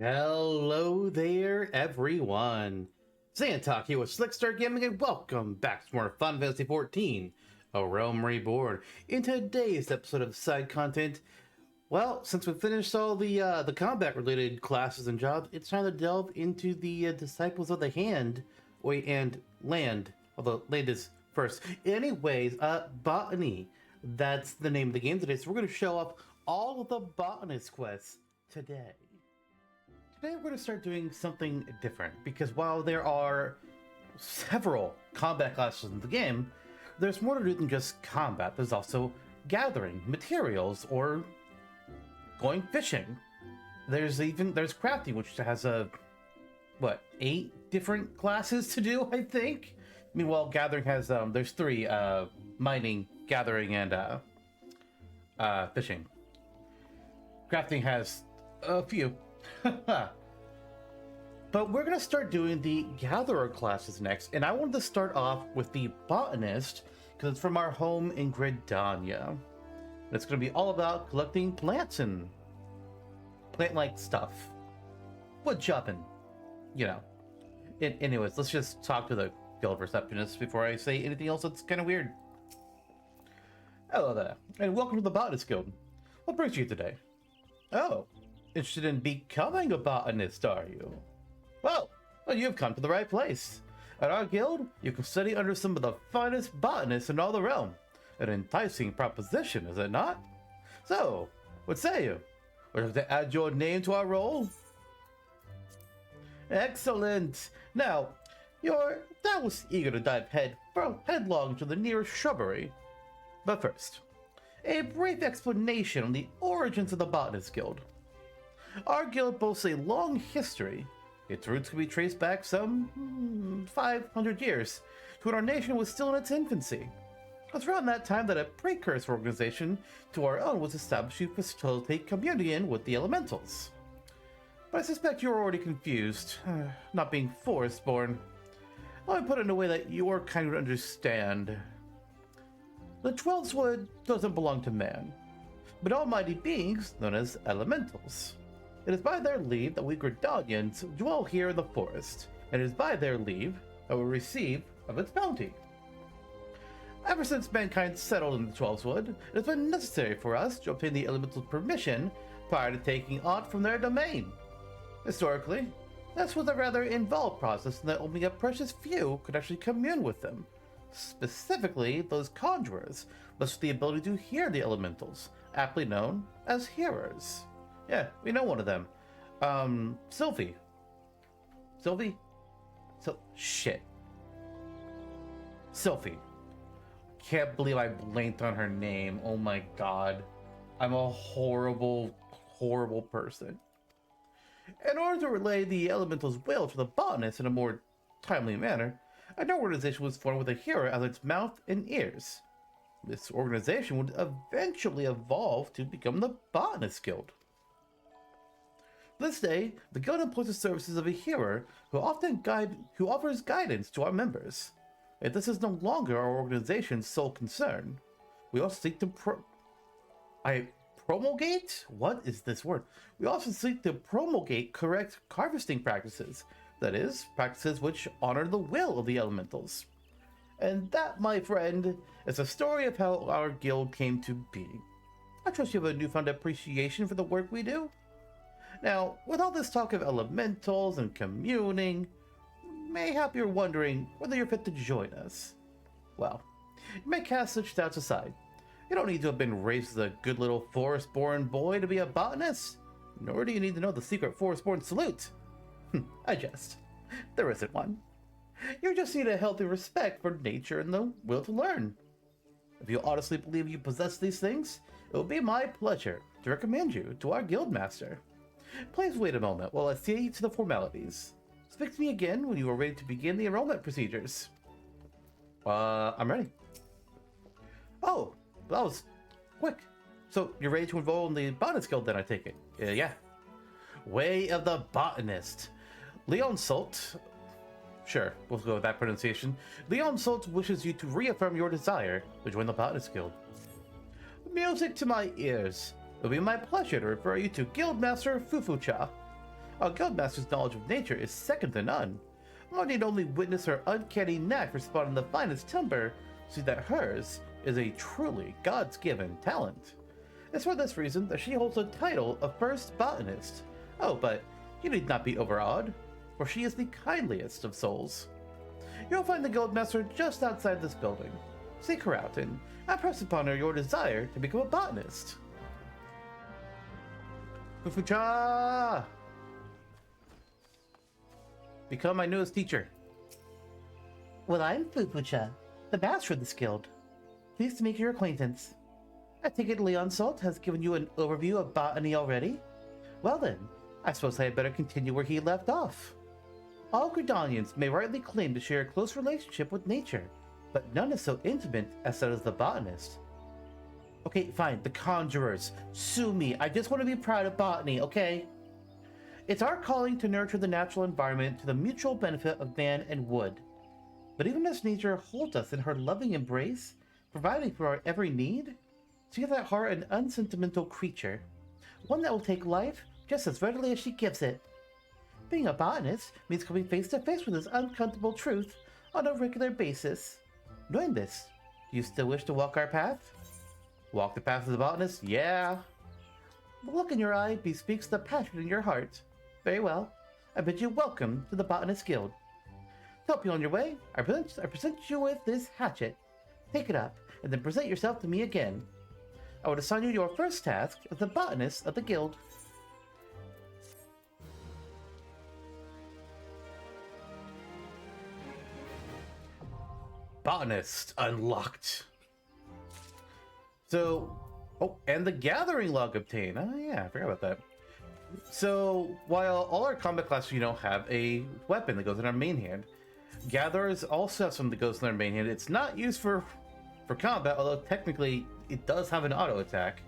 Hello there, everyone. Zantok here with Slickstar Gaming, and welcome back to more Final Fantasy XIV, a Realm Reborn. In today's episode of side content, well, since we finished all the combat-related classes and jobs, it's time to delve into the Disciples of the Hand, and Land. Although land is first. Anyways, Botany. That's the name of the game today. So we're going to show off all of the Botanist quests today. Today we're going to start doing something different, because while there are several combat classes in the game, there's more to do than just combat. There's also gathering materials or going fishing. There's crafting, which has 8 different classes to do, I think. Meanwhile, gathering has there's 3: mining, gathering, and fishing. Crafting has a few. But we're going to start doing the Gatherer classes next, and I wanted to start off with the Botanist, because it's from our home in Gridania. It's going to be all about collecting plants and plant-like stuff. Wood chopping, you know. Anyways, let's just talk to the guild receptionist before I say anything else that's kind of weird. Hello there, and welcome to the Botanist Guild. What brings you today? Oh, interested in becoming a botanist, are you? Well, you've come to the right place. At our guild, you can study under some of the finest botanists in all the realm. An enticing proposition, is it not? So, what say you? Would you like to add your name to our roll? Excellent! Now, you're doubtless eager to dive headlong into the nearest shrubbery. But first, a brief explanation on the origins of the Botanist Guild. Our guild boasts a long history. Its roots can be traced back some 500 years, to when our nation was still in its infancy. It was around that time that a precursor organization to our own was established to facilitate communion with the elementals. But I suspect you're already confused, not being forest-born. Let me put it in a way that your kind would understand. The 12th Wood doesn't belong to man, but almighty beings known as elementals. It is by their leave that we Gridanians dwell here in the forest, and it is by their leave that we receive of its bounty. Ever since mankind settled in the 12th Wood, it has been necessary for us to obtain the elemental's permission prior to taking aught from their domain. Historically, this was a rather involved process in that only a precious few could actually commune with them. Specifically, those conjurers, thus with the ability to hear the elementals, aptly known as hearers. Yeah, we know one of them. Sylvie? Shit. Sylvie. Can't believe I blanked on her name. Oh my god. I'm a horrible, horrible person. In order to relay the elemental's will to the botanist in a more timely manner, an organization was formed with a hearer as its mouth and ears. This organization would eventually evolve to become the Botanist Guild. This day, the guild employs the services of a hearer who offers guidance to our members. Yet this is no longer our organization's sole concern. We also seek to promulgate? What is this word? We also seek to promulgate correct harvesting practices. That is, practices which honor the will of the elementals. And that, my friend, is a story of how our guild came to be. I trust you have a newfound appreciation for the work we do. Now, with all this talk of elementals and communing, mayhap you're wondering whether you're fit to join us. Well, you may cast such doubts aside. You don't need to have been raised as a good little forest-born boy to be a botanist, nor do you need to know the secret forest-born salute. I jest. There isn't one. You just need a healthy respect for nature and the will to learn. If you honestly believe you possess these things, it will be my pleasure to recommend you to our guildmaster. Please wait a moment while I see to the formalities. Speak to me again when you are ready to begin the enrollment procedures. I'm ready. Oh, that was quick. So you're ready to enroll in the Botanist Guild then, I take it? Yeah. Way of the Botanist. Leon Salt. Sure, we'll go with that pronunciation. Leon Salt wishes you to reaffirm your desire to join the Botanist Guild. Music to my ears. It will be my pleasure to refer you to Guildmaster Fufucha. Our Guildmaster's knowledge of nature is second to none. One need only witness her uncanny knack for spotting the finest timber to see that hers is a truly God's given talent. It's for this reason that she holds the title of First Botanist. Oh, but you need not be overawed, for she is the kindliest of souls. You'll find the Guildmaster just outside this building. Seek her out and impress upon her your desire to become a botanist. Fufucha! Become my newest teacher. Well, I'm Fufucha, the master of this guild. Pleased to make your acquaintance. I take it Leonsalt has given you an overview of botany already? Well then, I suppose I had better continue where he left off. All Gridanians may rightly claim to share a close relationship with nature, but none is so intimate as that of the botanist. Okay, fine, the conjurers. Sue me, I just want to be proud of botany, okay? It's our calling to nurture the natural environment to the mutual benefit of man and wood. But even as nature holds us in her loving embrace, providing for our every need, she is at heart an unsentimental creature, one that will take life just as readily as she gives it. Being a botanist means coming face to face with this uncomfortable truth on a regular basis. Knowing this, do you still wish to walk our path? Walk the path of the botanist? Yeah. The look in your eye bespeaks the passion in your heart. Very well. I bid you welcome to the Botanist Guild. To help you on your way, I present you with this hatchet. Take it up, and then present yourself to me again. I would assign you your first task as the botanist of the guild. Botanist unlocked. So, oh, and the gathering log obtained. Oh yeah, I forgot about that. So, while all our combat classes, have a weapon that goes in our main hand, gatherers also have something that goes in their main hand. It's not used for combat, although technically it does have an auto attack.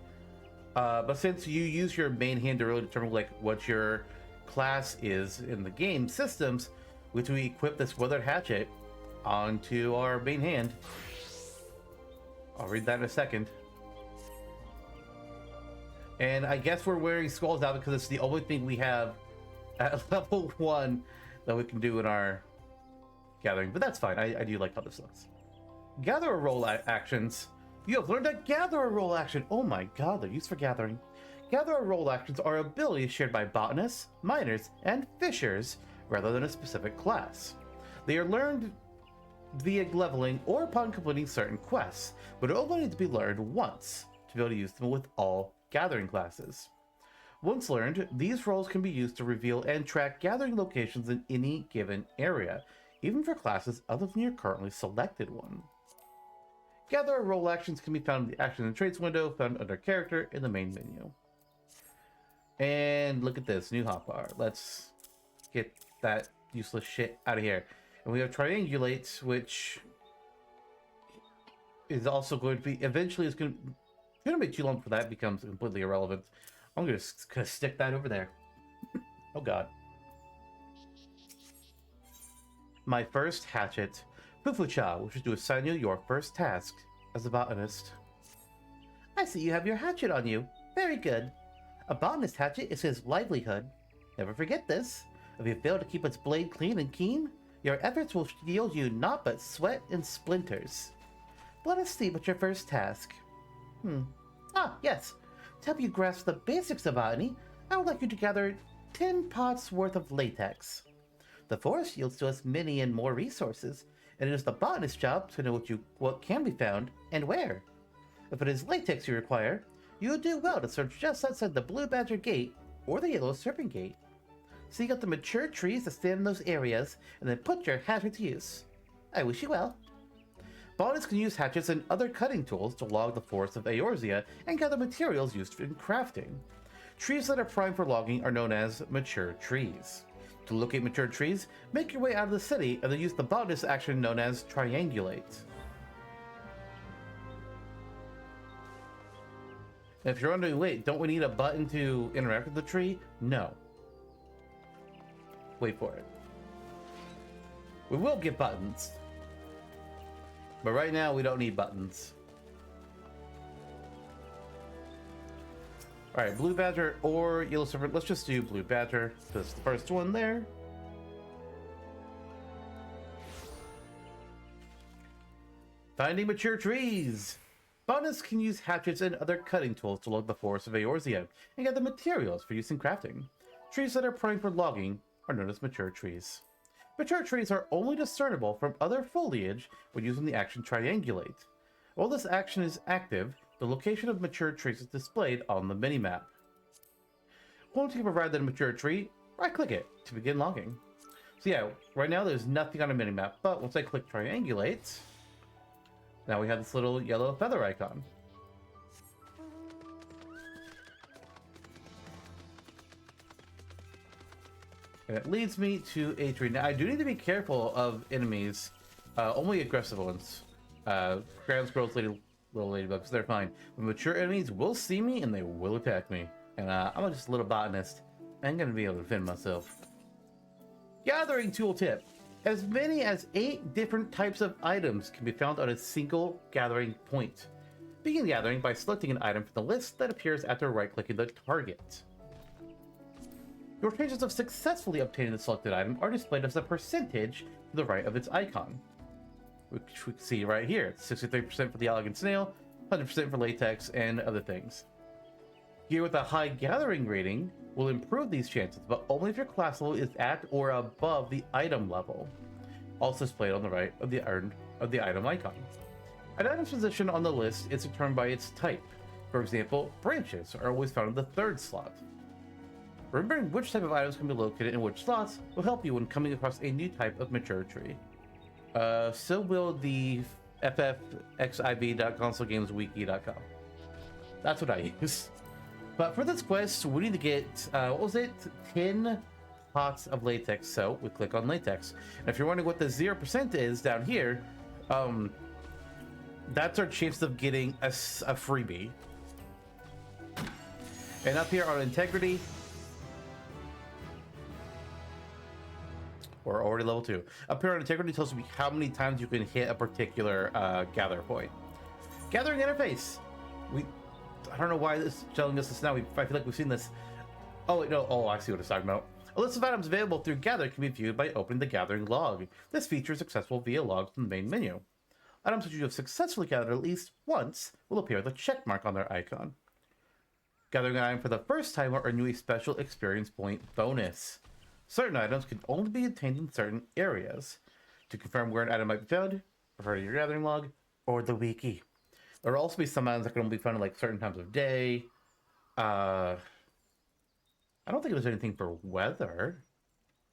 But since you use your main hand to really determine what your class is in the game systems, we equip this weathered hatchet onto our main hand. I'll read that in a second. And I guess we're wearing skulls now because it's the only thing we have at level 1 that we can do in our gathering. But that's fine. I do like how this looks. Gatherer role actions. You have learned a gatherer role action. Oh my god, they're used for gathering. Gatherer role actions are abilities shared by botanists, miners, and fishers rather than a specific class. They are learned via leveling or upon completing certain quests, but only need to be learned once to be able to use them with all gathering classes. Once learned, these roles can be used to reveal and track gathering locations in any given area, even for classes other than your currently selected one. Gatherer role actions can be found in the Action and Traits window, found under Character in the main menu. And look at this, new hotbar. Let's get that useless shit out of here. And we have Triangulate, which is also going to be, eventually it's going to be too long for that becomes completely irrelevant. I'm going to stick that over there. Oh god. My first hatchet. Fufucha wishes to assign you your first task as a botanist. I see you have your hatchet on you. Very good. A botanist hatchet is his livelihood. Never forget this. If you fail to keep its blade clean and keen, your efforts will yield you naught but sweat and splinters. Let us see what's your first task. Ah, yes. To help you grasp the basics of botany, I would like you to gather 10 pots worth of latex. The forest yields to us many and more resources, and it is the botanist's job to know what can be found and where. If it is latex you require, you would do well to search just outside the Blue Badger Gate or the Yellow Serpent Gate. Seek out the mature trees that stand in those areas, and then put your hatchet to use. I wish you well. Botanists can use hatchets and other cutting tools to log the forest of Eorzea and gather materials used in crafting. Trees that are primed for logging are known as mature trees. To locate mature trees, make your way out of the city and then use the botanist action known as Triangulate. And if you're wondering, wait, don't we need a button to interact with the tree? No. Wait for it. We will get buttons. But right now, we don't need buttons. All right, blue badger or yellow serpent. Let's just do blue badger. That's the first one there. Finding mature trees. Botanists can use hatchets and other cutting tools to log the forest of Eorzea and gather materials for use in crafting. Trees that are primed for logging are known as mature trees. Mature trees are only discernible from other foliage when using the action triangulate. While this action is active, the location of mature trees is displayed on the minimap. Once you provide the mature tree, right-click it to begin logging. So yeah, right now there's nothing on a minimap, but once I click triangulate, now we have this little yellow feather icon. And it leads me to a tree. Now I do need to be careful of enemies, only aggressive ones. Ground squirrels, little ladybugs, they're fine. But mature enemies will see me and they will attack me. And I'm just a little botanist. I'm gonna be able to defend myself. Gathering tooltip. As many as 8 different types of items can be found on a single gathering point. Begin gathering by selecting an item from the list that appears after right-clicking the target. Your chances of successfully obtaining the selected item are displayed as a percentage to the right of its icon, which we can see right here. It's 63% for the elegant snail, 100% for latex, and other things. Gear with a high gathering rating will improve these chances, but only if your class level is at or above the item level. Also displayed on the right of the item icon. An item's position on the list is determined by its type. For example, branches are always found in the 3rd slot. Remembering which type of items can be located in which slots will help you when coming across a new type of mature tree. So will the ffxiv.consolegameswiki.com. That's what I use. But for this quest, we need to get, what was it? 10 pots of latex. So we click on latex. And if you're wondering what the 0% is down here, that's our chance of getting a freebie. And up here on integrity, we're already level 2. Up here on integrity tells me how many times you can hit a particular gather point. Gathering interface. I don't know why this is telling us this now. I feel like we've seen this. Oh, wait, no. Oh, I see what it's talking about. A list of items available through Gather can be viewed by opening the Gathering log. This feature is accessible via logs from the main menu. Items which you have successfully gathered at least once will appear with a check mark on their icon. Gathering an item for the first time will earn you a special experience point bonus. Certain items can only be obtained in certain areas. To confirm where an item might be found, refer to your Gathering log or the wiki. There will also be some items that can only be found at like certain times of day. I don't think there's anything for weather.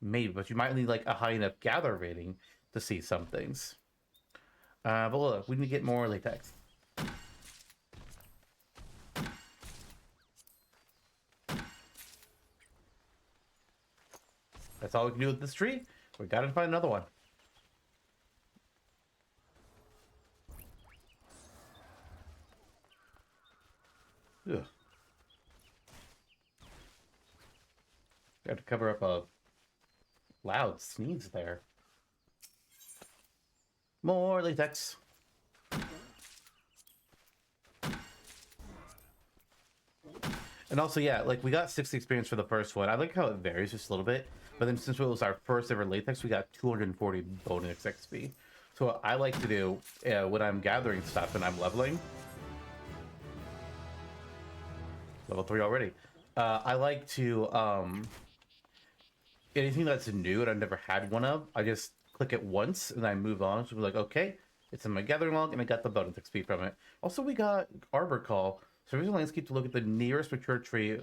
Maybe, but you might need like a high enough gather rating to see some things. But look, we need to get more latex. That's all we can do with this tree. We gotta find another one. Ugh. Got to cover up a loud sneeze there. More latex. And also, yeah, like we got 60 experience for the first one. I like how it varies just a little bit. But then since it was our first ever latex, we got 240 bonus XP. So what I like to do when I'm gathering stuff and I'm leveling, level 3 already. I like to, anything that's new and I've never had one of, I just click it once and I move on. So we're like, okay, it's in my gathering log and I got the bonus XP from it. Also, we got Arbor Call. So using landscape to look at the nearest mature tree.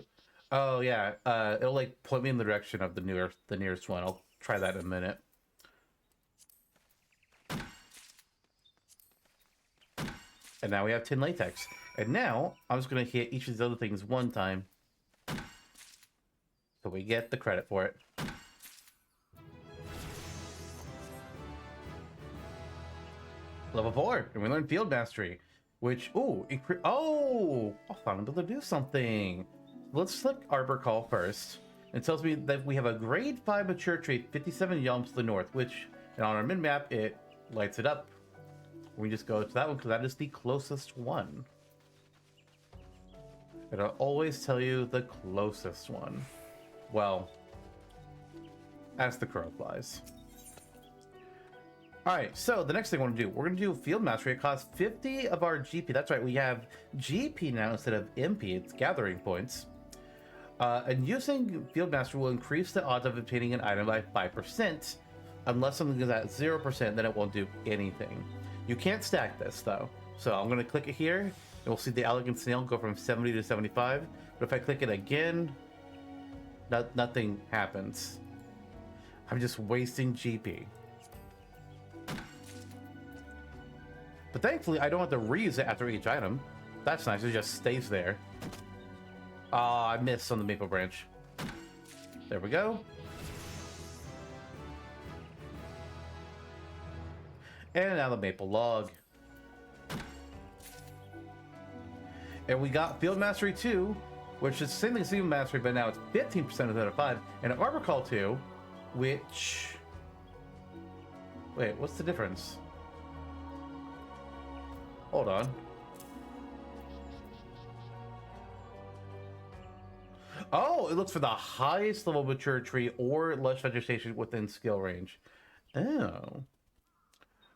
Oh yeah, it'll like point me in the direction of the nearest one. I'll try that in a minute. And now we have 10 latex. And now I'm just gonna hit each of these other things one time, so we get the credit for it. Level 4, and we learn Field Mastery, which I'll finally be able to do something. Let's select Arbor Call first. It tells me that we have a grade 5 mature tree 57 yalms to the north, which, and on our min-map, it lights it up. We just go to that one because that is the closest one. It'll always tell you the closest one. Well, as the crow flies. Alright, so the next thing I want to do, we're going to do Field Mastery. It costs 50 of our GP. That's right, we have GP now instead of MP. It's gathering points. And using Field Mastery will increase the odds of obtaining an item by 5%. Unless something is at 0%, then it won't do anything. You can't stack this, though. So I'm going to click it here, and we'll see the Elegant Snail go from 70 to 75. But if I click it again, nothing happens. I'm just wasting GP. But thankfully, I don't have to reuse it after each item. That's nice, it just stays there. Ah, I missed on the maple branch. There we go. And now the maple log. And we got Field Mastery 2, which is the same thing as Field Mastery, but now it's 15% instead of 5. And Arbor Call 2, which... Wait, what's the difference? Hold on. Oh, it looks for the highest level mature tree or lush vegetation within skill range. Oh.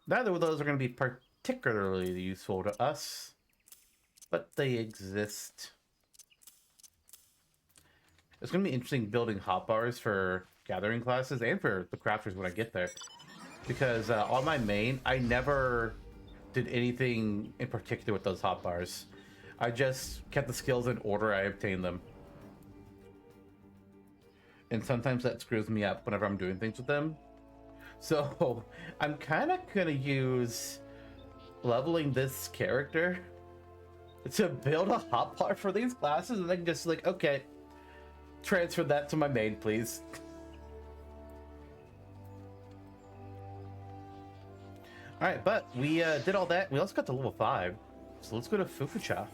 Neither of those are going to be particularly useful to us, but they exist. It's going to be interesting building hotbars for gathering classes and for the crafters when I get there. Because on my main, I never did anything in particular with those hotbars. I just kept the skills in order I obtained them. And sometimes that screws me up whenever I'm doing things with them. So I'm kind of gonna use leveling this character to build a hotbar for these classes, and then just like, okay, transfer that to my main, please. Alright, but we did all that. We also got to level 5. So let's go to Fufucha.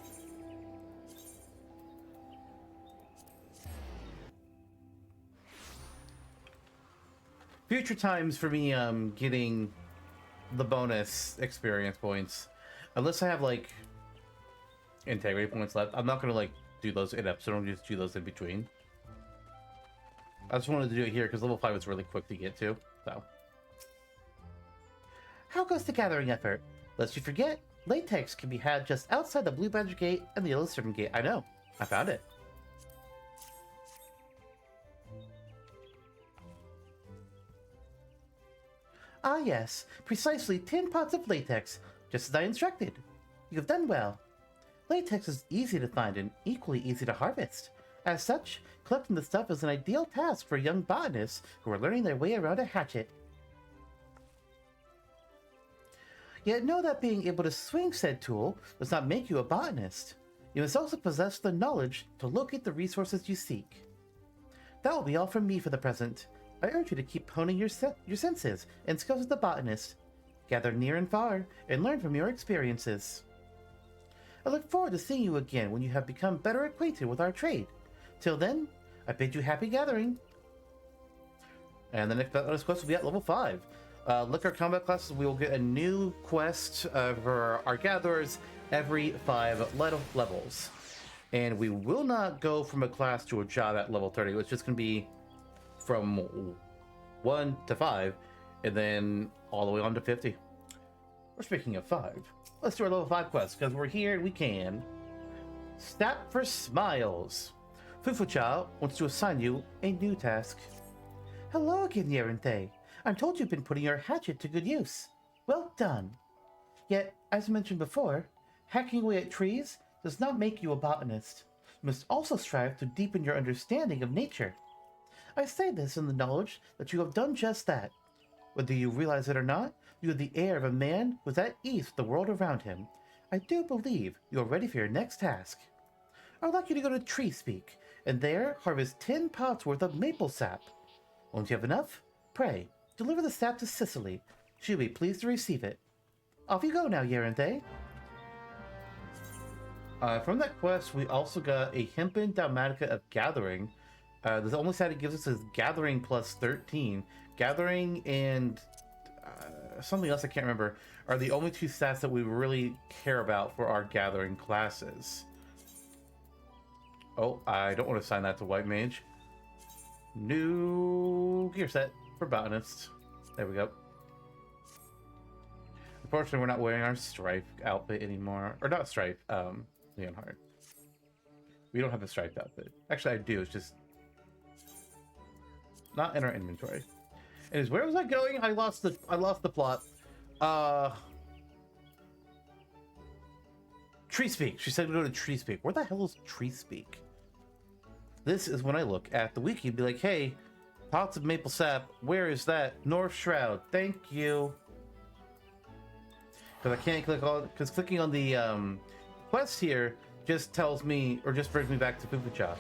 Future times for me getting the bonus experience points. Unless I have like integrity points left. I'm not gonna like do those in episode, I'll just do those in between. I just wanted to do it here because level 5 is really quick to get to, so. How goes the gathering effort? Lest you forget, latex can be had just outside the Blue Badger Gate and the Yellow Serpent Gate. I know. I found it. Ah yes, precisely 10 pots of latex, just as I instructed. You have done well. Latex is easy to find and equally easy to harvest. As such, collecting the stuff is an ideal task for young botanists who are learning their way around a hatchet. Yet know that being able to swing said tool does not make you a botanist. You must also possess the knowledge to locate the resources you seek. That will be all from me for the present. I urge you to keep honing your senses and skills as a botanist. Gather near and far and learn from your experiences. I look forward to seeing you again when you have become better acquainted with our trade. Till then, I bid you happy gathering. And the next quest will be at level 5. Look at our combat classes. We will get a new quest for our gatherers every 5 levels. And we will not go from a class to a job at level 30. It's just going to be from 1 to 5, and then all the way on to 50. We're speaking of 5. Let's do our level 5 quest, because we're here and we can. Snap for Smiles. Fufucha wants to assign you a new task. Hello again, Yerinthe. I'm told you've been putting your hatchet to good use. Well done. Yet, as mentioned before, hacking away at trees does not make you a botanist. You must also strive to deepen your understanding of nature. I say this in the knowledge that you have done just that. Whether you realize it or not, you have the air of a man who is at ease with the world around him. I do believe you are ready for your next task. I would like you to go to Tree Speak, and there harvest 10 pots worth of maple sap. Won't you have enough? Pray, deliver the sap to Cicely. She will be pleased to receive it. Off you go now, Yerinthe. From that quest, we also got a Hempen Dalmatica of Gathering. The only stat it gives us is Gathering plus 13. Gathering and something else I can't remember are the only 2 stats that we really care about for our Gathering classes. Oh, I don't want to assign that to White Mage. New gear set for Botanist. There we go. Unfortunately, we're not wearing our stripe outfit anymore. Or not stripe, Leonhard. We don't have a striped outfit. Actually, I do. It's just not in our inventory. Anyways, where was I going? I lost the plot. Tree Speak. She said we go to Tree Speak. Where the hell is Tree Speak? This is when I look at the wiki and be like, hey, pots of maple sap, where is that? North Shroud. Thank you. Because I can't click on, because clicking on the quest here just tells me, or just brings me back to Fufucha.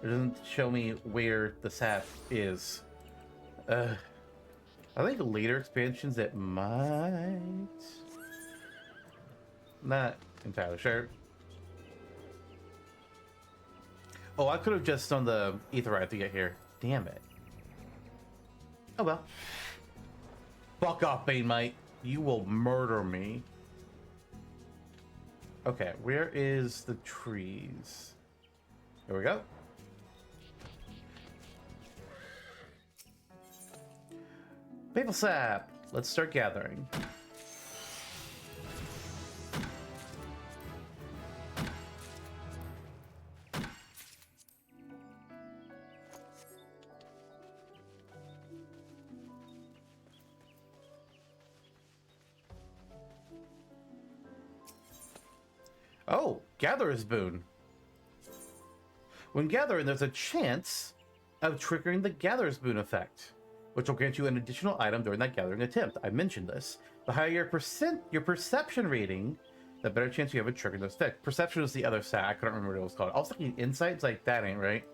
It doesn't show me where the sap is. I think later expansions it might. Not entirely sure. Oh, I could have just done the Aetheryte to get here. Damn it. Oh well. Fuck off, Bane Mite. You will murder me. Okay, where is the trees? There we go. Maple sap. Let's start gathering. Oh, Gatherer's Boon. When gathering, there's a chance of triggering the Gatherer's Boon effect, which will grant you an additional item during that gathering attempt. I mentioned this. The higher your perception rating, the better chance you have of triggering this effect. Perception was the other stat. I couldn't remember what it was called. I was thinking insights, like that ain't right.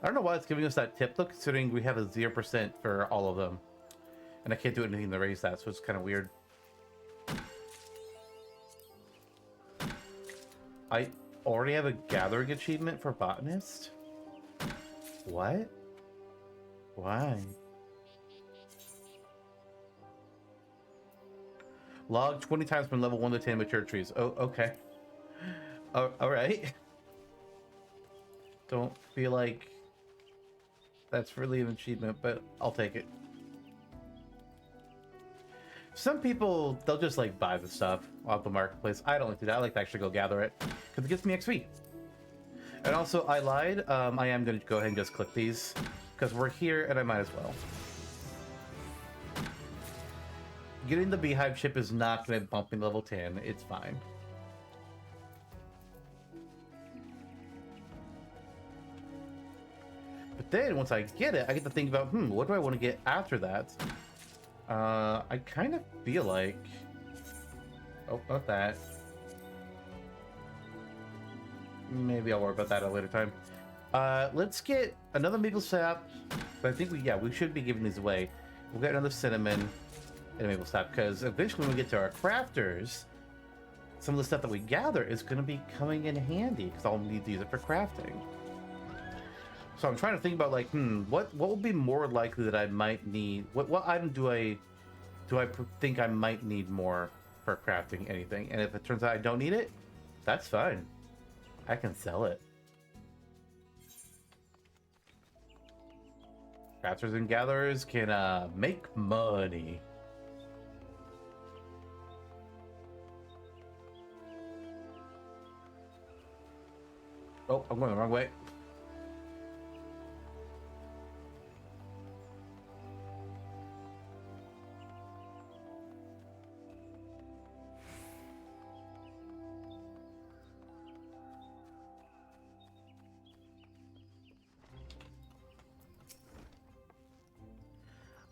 I don't know why it's giving us that tip though, considering we have a 0% for all of them. And I can't do anything to raise that, so it's kind of weird. I already have a gathering achievement for Botanist? What? Why? Log 20 times from level 1 to 10 mature trees. Oh, okay. Alright. Don't feel like that's really an achievement, but I'll take it. Some people, they'll just like buy the stuff off the marketplace. I don't like to do that. I like to actually go gather it because it gives me XP. And also, I lied. I am going to go ahead and just click these because we're here and I might as well. Getting the beehive chip is not going to bump me level 10. It's fine. But then once I get it, I get to think about, what do I want to get after that? I kind of feel like... Oh, not that. Maybe I'll worry about that at a later time. Let's get another maple sap. But I think we should be giving these away. We'll get another cinnamon and a maple sap, because eventually when we get to our crafters, some of the stuff that we gather is going to be coming in handy, because I'll need to use it for crafting. So I'm trying to think about like, what will be more likely that I might need? What item do I think I might need more for crafting anything? And if it turns out I don't need it, that's fine. I can sell it. Crafters and gatherers can make money. Oh, I'm going the wrong way.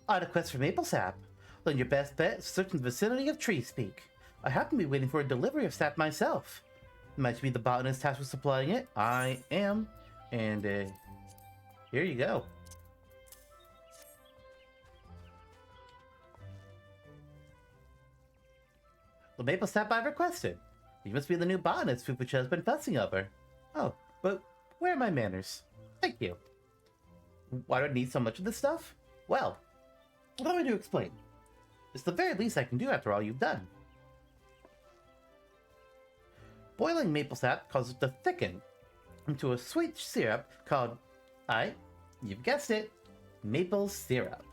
On a quest for maple sap. Then your best bet is search in the vicinity of Tree Speak. I happen to be waiting for a delivery of sap myself. Might be the botanist tasked with supplying it. I am. And here you go. The maple sap I've requested. You must be the new botanist Fufucha has been fussing over. Oh, but where are my manners? Thank you. Why do I need so much of this stuff? Well, allow me to explain. It's the very least I can do after all you've done. Boiling maple sap causes it to thicken. into a sweet syrup called, you've guessed it, maple syrup.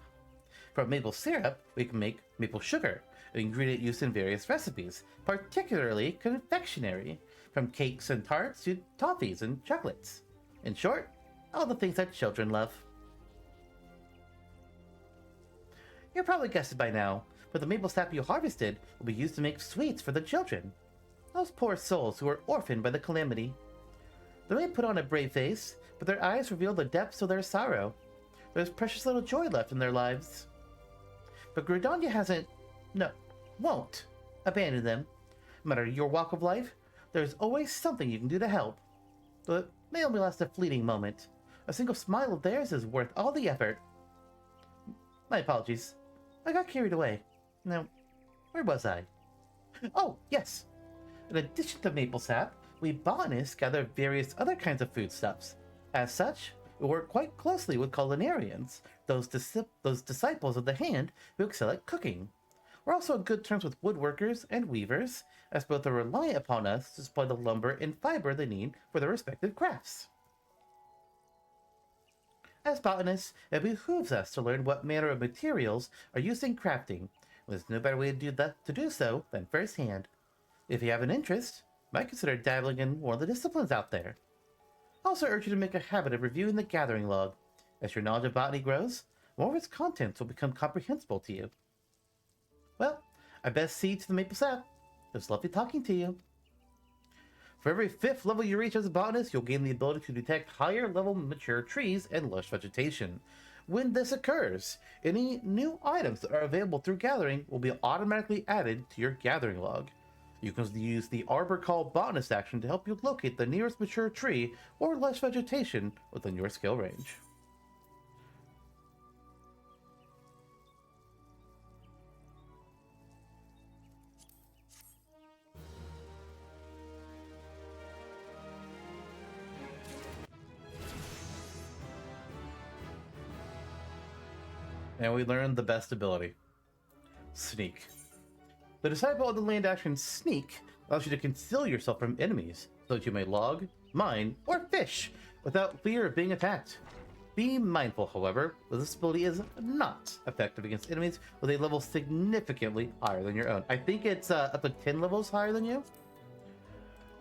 From maple syrup, we can make maple sugar, an ingredient used in various recipes, particularly confectionery, from cakes and tarts to toffees and chocolates. In short, all the things that children love. You probably guessed it by now, but the maple sap you harvested will be used to make sweets for the children. Those poor souls who were orphaned by the calamity. They may put on a brave face, but their eyes reveal the depths of their sorrow. There's precious little joy left in their lives. But Gridania won't abandon them. No matter your walk of life, there's always something you can do to help. Though it may only last a fleeting moment. A single smile of theirs is worth all the effort. My apologies. I got carried away. Now, where was I? Oh, yes. In addition to maple sap, we botanists gather various other kinds of foodstuffs. As such, we work quite closely with culinarians, those disciples of the hand who excel at cooking. We're also on good terms with woodworkers and weavers, as both are reliant upon us to supply the lumber and fiber they need for their respective crafts. As botanists, it behooves us to learn what manner of materials are used in crafting. There's no better way to do so than firsthand. If you have an interest, you might consider dabbling in one of the disciplines out there. I also urge you to make a habit of reviewing the gathering log. As your knowledge of botany grows, more of its contents will become comprehensible to you. Well, I best see to the maple sap. It was lovely talking to you. For every 5th level you reach as a botanist, you'll gain the ability to detect higher level mature trees and lush vegetation. When this occurs, any new items that are available through gathering will be automatically added to your gathering log. You can use the Arbor Call Botanist action to help you locate the nearest mature tree or lush vegetation within your skill range. And we learned the best ability. Sneak. The Disciple of the Land action Sneak allows you to conceal yourself from enemies, so that you may log, mine, or fish without fear of being attacked. Be mindful, however, that this ability is not effective against enemies with a level significantly higher than your own. I think it's up to 10 levels higher than you.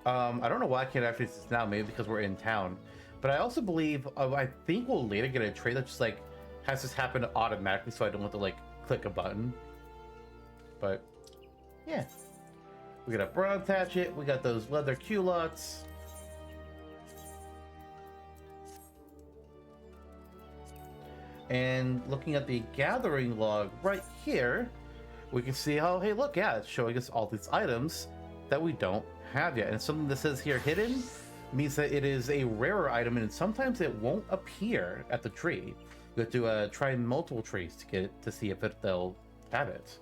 I don't know why I can't actually see this now, maybe because we're in town. But I also believe, I think we'll later get a trait that just like has this happen automatically, so I don't have to like click a button. But yeah, we got a bronze hatchet, we got those leather culottes. And looking at the gathering log right here, we can see how, hey look, yeah, it's showing us all these items that we don't have yet. And something that says here hidden means that it is a rarer item, and sometimes it won't appear at the tree. You have to try multiple trees to get it, to see if they'll have it.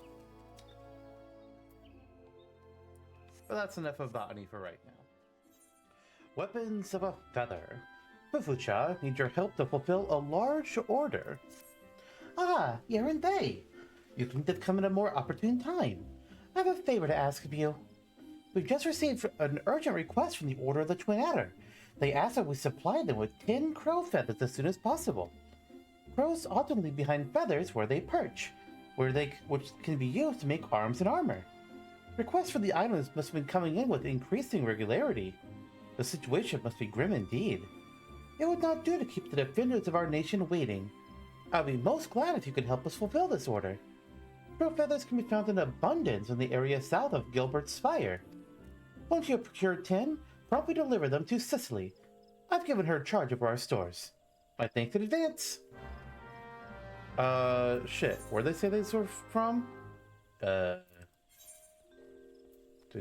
But that's enough of botany for right now. Weapons of a feather. Fufucha needs your help to fulfill a large order. Ah, Yeren Bay. You think they've come at a more opportune time. I have a favor to ask of you. We've just received an urgent request from the Order of the Twin Adder. They ask that we supply them with 10 crow feathers as soon as possible. Crows often leave behind feathers where they perch, which can be used to make arms and armor. Requests for the items must have been coming in with increasing regularity. The situation must be grim indeed. It would not do to keep the defenders of our nation waiting. I'll be most glad if you could help us fulfill this order. Crow feathers can be found in abundance in the area south of Gilbert's Spire. Once you have procured 10, promptly deliver them to Cicely. I've given her charge over our stores. My thanks in advance. Shit. Where'd they say they were from? Did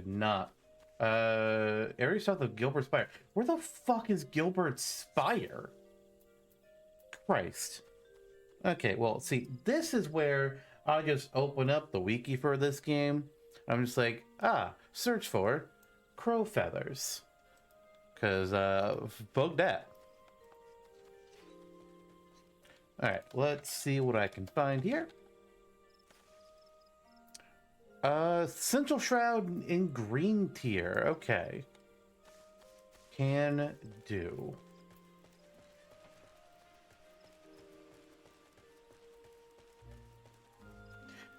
not. Area south of Gilbert Spire. Where the fuck is Gilbert Spire? Christ. Okay, well, see, this is where I just open up the wiki for this game. I'm just like, search for crow feathers. Because, bug that. Alright, let's see what I can find here. Central Shroud in green tier. Okay. Can do.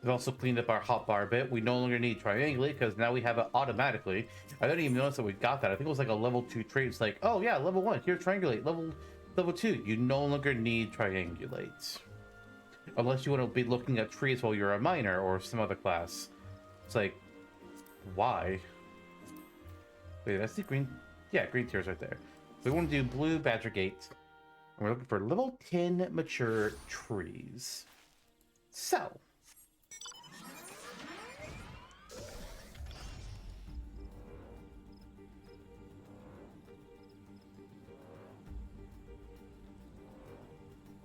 We've also cleaned up our hotbar a bit. We no longer need triangulate because now we have it automatically. I didn't even notice that we got that. I think it was like a level 2 trait. It's like, oh yeah, level 1, here triangulate. Level 2, you no longer need triangulate. Unless you want to be looking at trees while you're a miner or some other class. It's like, why? Wait, that's the green. Yeah, green tier's right there. We want to do blue badger gate. And we're looking for level 10 mature trees. So.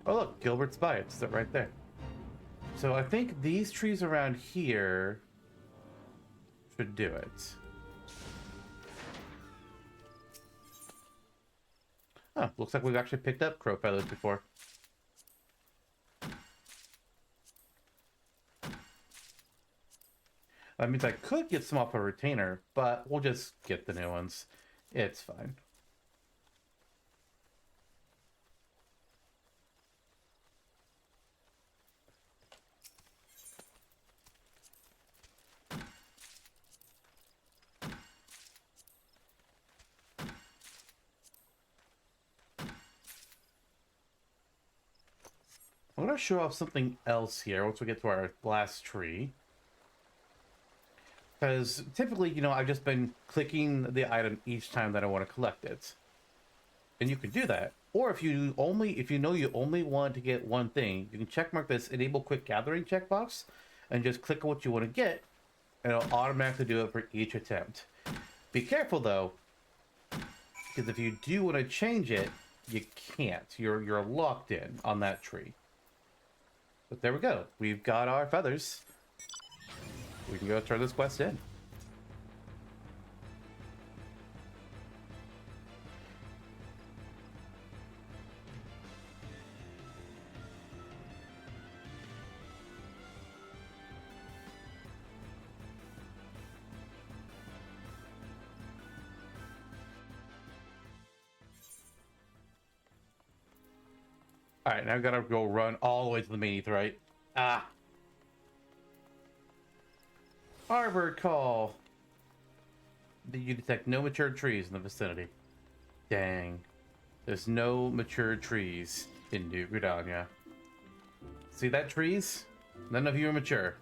Oh look, Gilbert's Spire. It's right there. So I think these trees around here should do it. Oh, looks like we've actually picked up crow feathers before. That means I could get some off a retainer, but we'll just get the new ones. It's fine. I'm going to show off something else here once we get to our last tree. Because typically, you know, I've just been clicking the item each time that I want to collect it. And you can do that. Or if you know you only want to get one thing, you can checkmark this enable quick gathering checkbox and just click on what you want to get, and it'll automatically do it for each attempt. Be careful though, because if you do want to change it, you can't. You're locked in on that tree. But there we go. We've got our feathers. We can go turn this quest in. Alright, now I've got to go run all the way to the main ether, right? Ah. Arbor call. You detect no mature trees in the vicinity. Dang. There's no mature trees in New Gridania. See that, trees? None of you are mature.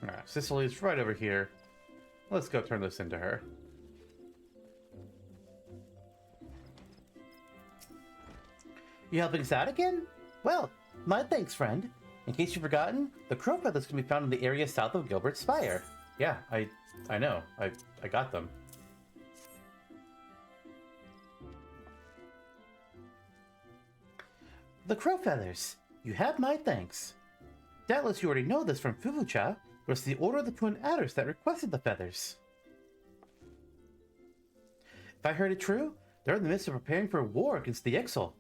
Alright, Cicely's right over here. Let's go turn this into her. You helping us out again? Well, my thanks, friend. In case you've forgotten, the crow feathers can be found in the area south of Gilbert's Spire. Yeah, I know. I got them. The crow feathers. You have my thanks. Doubtless you already know this from Fufucha. It was the Order of the Twin Adders that requested the feathers. If I heard it true, they're in the midst of preparing for war against the Ixal.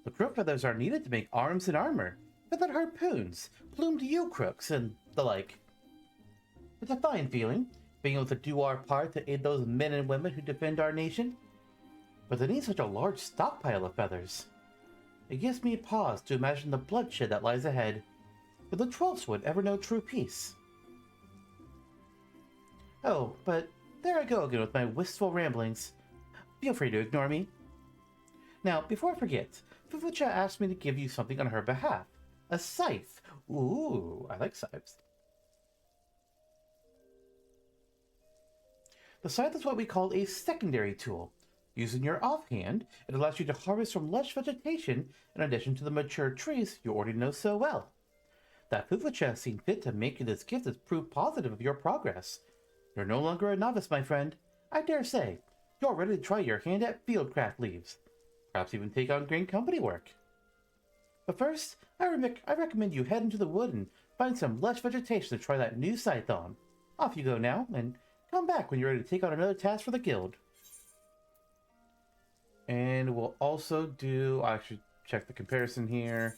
The crow feathers are needed to make arms and armor, feathered harpoons, plumed eel crooks, and the like. It's a fine feeling, being able to do our part to aid those men and women who defend our nation. But they need such a large stockpile of feathers. It gives me pause to imagine the bloodshed that lies ahead. Will the Trollswood ever know true peace? Oh, but there I go again with my wistful ramblings. Feel free to ignore me. Now, before I forget, Fufucha asked me to give you something on her behalf. A scythe. Ooh, I like scythes. The scythe is what we call a secondary tool. Using your offhand, it allows you to harvest from lush vegetation in addition to the mature trees you already know so well. That Fufucha has seen fit to make you this gift is proof positive of your progress. You're no longer a novice, my friend. I dare say, you're ready to try your hand at fieldcraft leaves. Perhaps even take on grain company work. But first, I recommend you head into the wood and find some lush vegetation to try that new scythe on. Off you go now, and Come back when you're ready to take on another task for the guild. And we'll also do... I'll actually check the comparison here.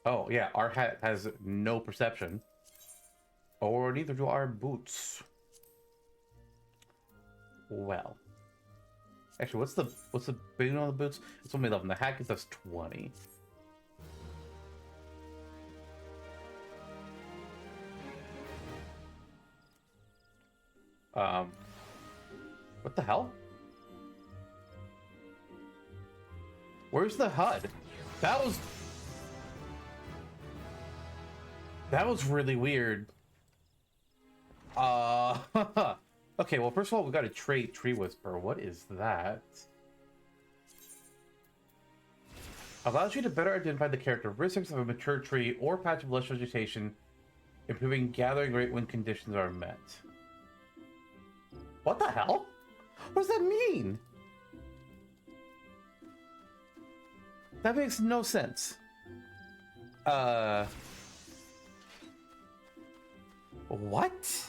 Oh, yeah, our hat has no perception. Or neither do our boots. Well. Actually, what's the bidding on the boots? It's only 11. The hat gives us 20. What the hell? Where's the HUD? That was really weird. Okay, well, first of all, we got a trait, Tree Whisper. What is that? Allows you to better identify the characteristics of a mature tree or patch of lush vegetation, improving gathering rate when conditions are met. What the hell? What does that mean? That makes no sense. What?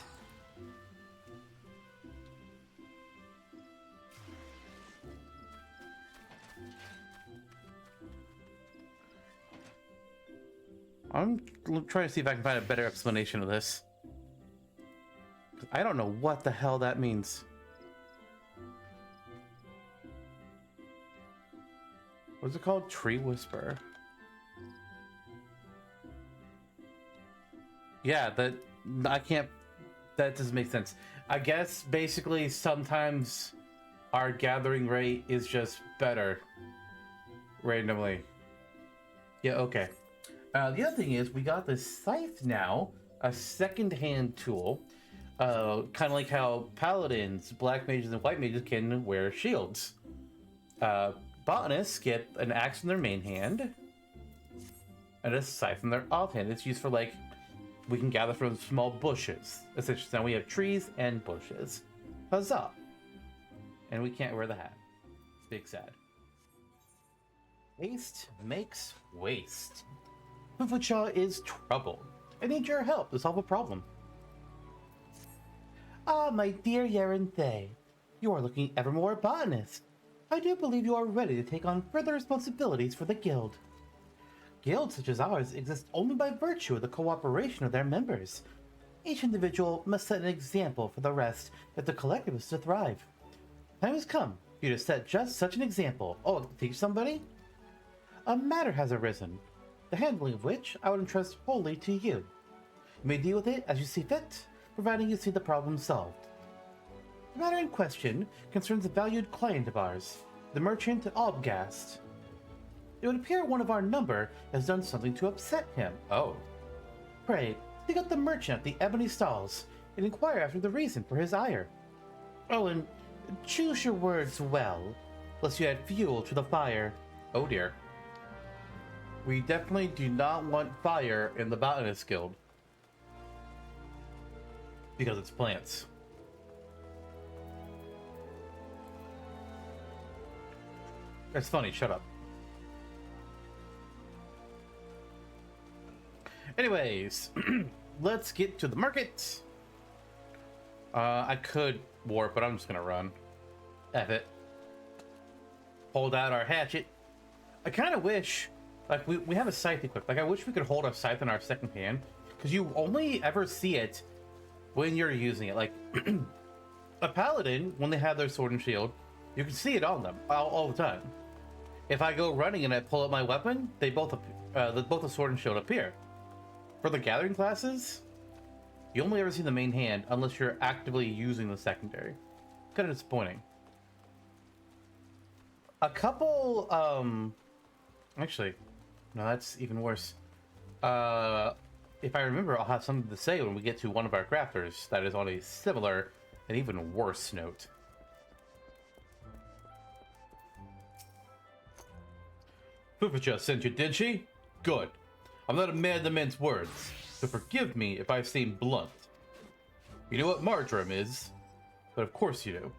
I'm trying to see if I can find a better explanation of this. I don't know what the hell that means. What's it called? Tree Whisper. Yeah, that doesn't make sense. I guess basically sometimes our gathering rate is just better randomly. Yeah, okay. The other thing is we got this scythe now, a second-hand tool. Kind of like how paladins, black mages, and white mages can wear shields. Botanists get an axe in their main hand and a scythe in their offhand. It's used for, like, we can gather from small bushes. Essentially, now we have trees and bushes. Huzzah! And we can't wear the hat. Big sad. Haste makes waste. Fufucha is trouble. I need your help to solve a problem. Ah, my dear Yaranthe, you are looking ever more botanist. I do believe you are ready to take on further responsibilities for the guild. Guilds such as ours exist only by virtue of the cooperation of their members. Each individual must set an example for the rest if the collective is to thrive. Time has come for you to set just such an example. Oh, to teach somebody? A matter has arisen, the handling of which I would entrust wholly to you. You may deal with it as you see fit, providing you see the problem solved. The matter in question concerns a valued client of ours, the merchant Ul'dah. It would appear one of our number has done something to upset him. Oh. Pray, seek out the merchant at the ebony stalls and inquire after the reason for his ire. Oh, and choose your words well, lest you add fuel to the fire. Oh dear. We definitely do not want fire in the Botanist Guild. Because it's plants. That's funny, shut up. Anyways, let's get to the market. I could warp, but I'm just gonna run. F it. Hold out our hatchet. I kind of wish, like, we have a scythe equipped. Like, I wish we could hold a scythe in our second hand, because you only ever see it when you're using it. Like, a paladin, when they have their sword and shield, you can see it on them all the time. If I go running and I pull up my weapon, they both the sword and shield appear. For the gathering classes, you only ever see the main hand unless you're actively using the secondary. Kind of disappointing. A couple, actually, no, that's even worse. If I remember, I'll have something to say when we get to one of our crafters that is on a similar and even worse note. Fufucha sent you, did she? Good. I'm not a man to mince words, so forgive me if I seem blunt. You know what marjoram is? But of course you do.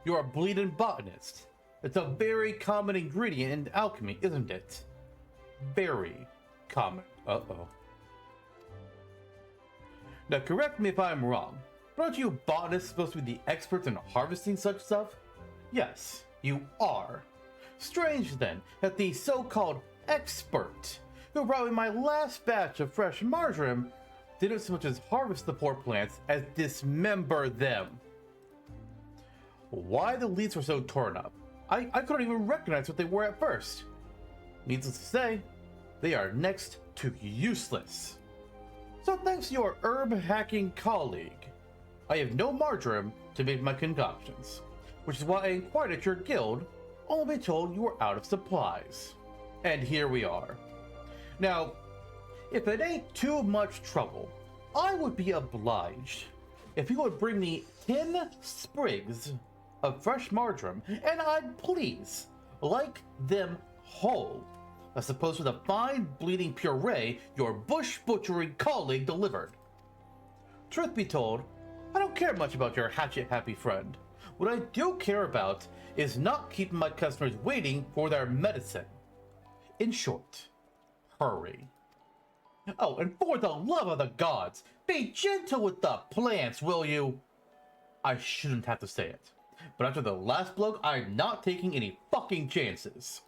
You are a bleeding botanist. It's a very common ingredient in alchemy, isn't it? Very common. Uh-oh. Now correct me if I'm wrong, But aren't you botanists supposed to be the experts in harvesting such stuff? Yes, you are. Strange then that the so-called expert who brought me my last batch of fresh marjoram didn't so much as harvest the poor plants as dismember them. Why the leaves were so torn up, I couldn't even recognize what they were at first. Needless to say, they are next to useless. So thanks to your herb hacking colleague, I have no marjoram to make my concoctions, which is why I inquired at your guild, only to be told you were out of supplies. And here we are. Now, if it ain't too much trouble, I would be obliged if you would bring me 10 sprigs of fresh marjoram, and I'd please like them whole, as opposed to the fine bleeding puree your bush butchering colleague delivered. Truth be told, I don't care much about your hatchet-happy friend. What I do care about is not keeping my customers waiting for their medicine. In short, hurry. Oh, and for the love of the gods, be gentle with the plants, will you? I shouldn't have to say it, but after the last bloke, I'm not taking any fucking chances.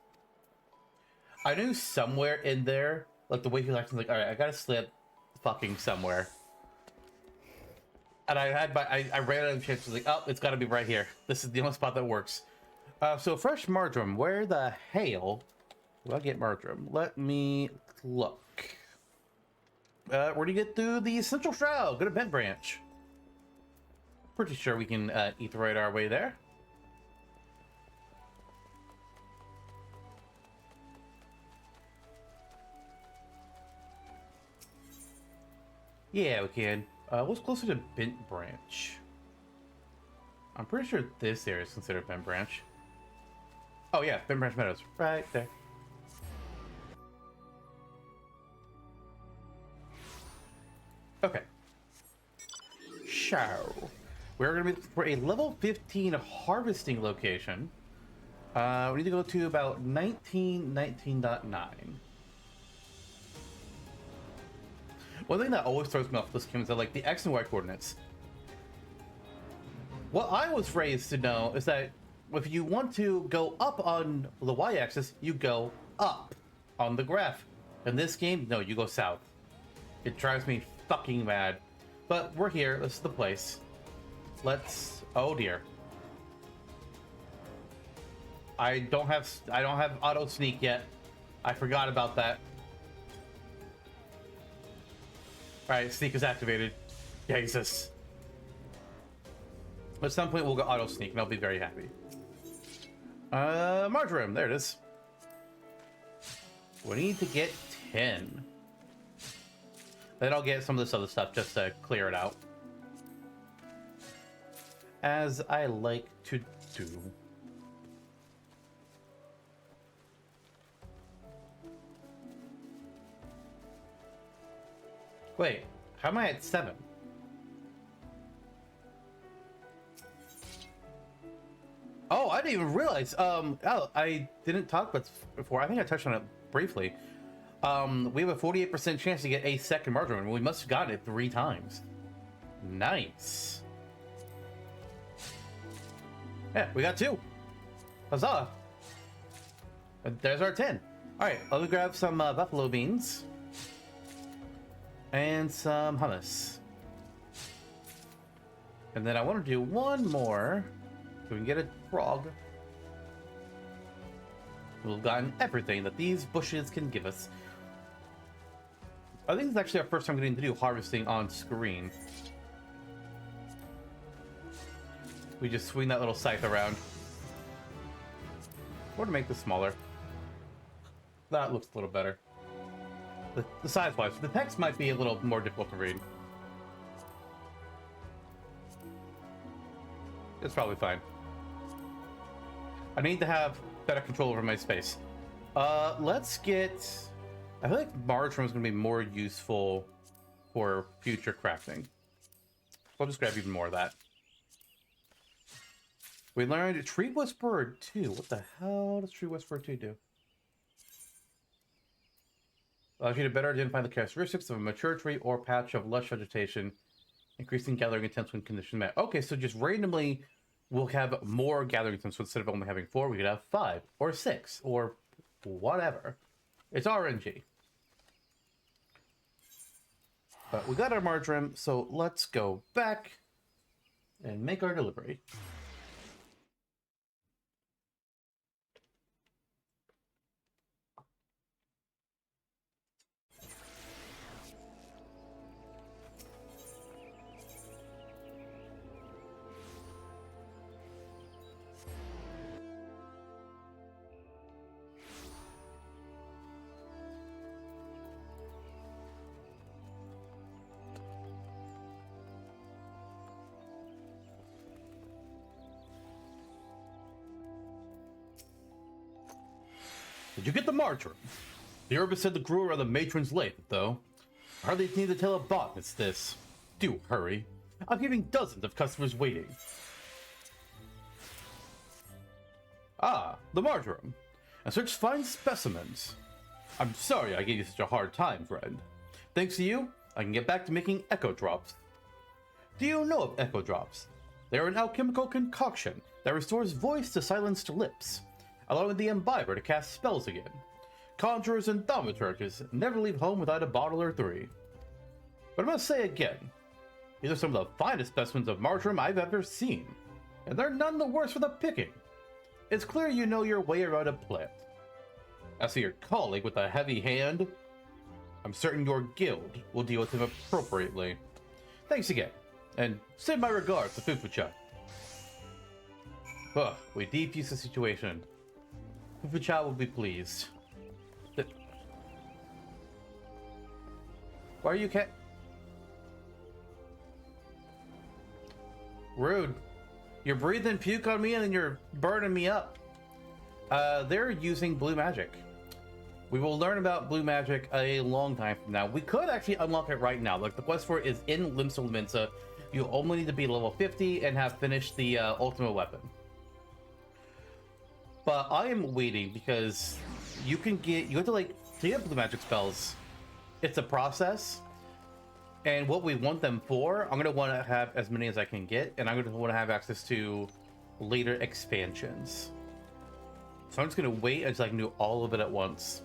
I knew somewhere in there, like the way he was acting, like, alright, I gotta slip fucking somewhere. And I ran out of chances, like, oh, it's gotta be right here. This is the only spot that works. So fresh marjoram, where the hell do I get marjoram? Let me look. Where do you get through the Central Shroud? Go to Bent Branch. Pretty sure we can etherite our way there. Yeah, we can. What's closer to Bent Branch? I'm pretty sure this area is considered Bent Branch. Oh yeah, Bent Branch Meadows, right there. Okay. So, we're going to be for a level 15 harvesting location. We need to go to about 19.9. One thing that always throws me off this game is that, like, the X and Y coordinates. What I was raised to know is that if you want to go up on the Y-axis, you go up on the graph. In this game, no, you go south. It drives me fucking mad. But we're here. This is the place. Let's... Oh dear. I don't have auto sneak yet. I forgot about that. Alright, sneak is activated. Jesus. At some point we'll go auto sneak and I'll be very happy. Marjoram, there it is. We need to get 10. Then I'll get some of this other stuff just to clear it out. As I like to do. Wait, how am I at 7? Oh, I didn't even realize. I didn't talk about this before. I think I touched on it briefly. We have a 48% chance to get a second marjoram. We must have gotten it 3 times. Nice. Yeah, we got 2. Huzzah! And there's our 10. All right, let me grab some buffalo beans and some hummus. And then I want to do one more so we can get a frog. We've gotten everything that these bushes can give us. I think it's actually our first time getting to do harvesting on screen. We just swing that little scythe around. Or to make this smaller. That looks a little better. The size-wise, the text might be a little more difficult to read. It's probably fine. I need to have better control over my space. Let's get... I feel like marjoram is going to be more useful for future crafting. So I'll just grab even more of that. We learned Tree Whisperer 2. What the hell does Tree Whisperer 2 do? Allows you to better identify the characteristics of a mature tree or patch of lush vegetation Increasing gathering intent when condition met. Okay, so just randomly we'll have more gathering intent. So instead of only having 4, we could have 5 or 6 or whatever. It's RNG. But we got our marjoram, so let's go back and make our delivery. Did you get the marjoram? The herbist said the grew around the matron's lake, though. I hardly need to tell a botanist this. Do hurry. I'm keeping dozens of customers waiting. Ah, the marjoram. And such fine specimens. I'm sorry I gave you such a hard time, friend. Thanks to you, I can get back to making echo drops. Do you know of echo drops? They are an alchemical concoction that restores voice to silenced lips, allowing the imbiber to cast spells again. Conjurers and thaumaturges never leave home without a bottle or 3. But I must say again, these are some of the finest specimens of marjoram I've ever seen, and they're none the worse for the picking. It's clear you know your way around a plant. As for your colleague with the heavy hand, I'm certain your guild will deal with him appropriately. Thanks again, and send my regards to Fufucha. We defuse the situation. Fufucha will be pleased. Why are you Rude. You're breathing puke on me and then you're burning me up. They're using blue magic. We will learn about blue magic a long time from now. We could actually unlock it right now. Like, the quest for it is in Limsa Lominsa. You only need to be level 50 and have finished the ultimate weapon. But I am waiting because you have to get blue magic spells. It's a process. And what we want them for, I'm going to want to have as many as I can get. And I'm going to want to have access to later expansions. So I'm just going to wait until I can do all of it at once.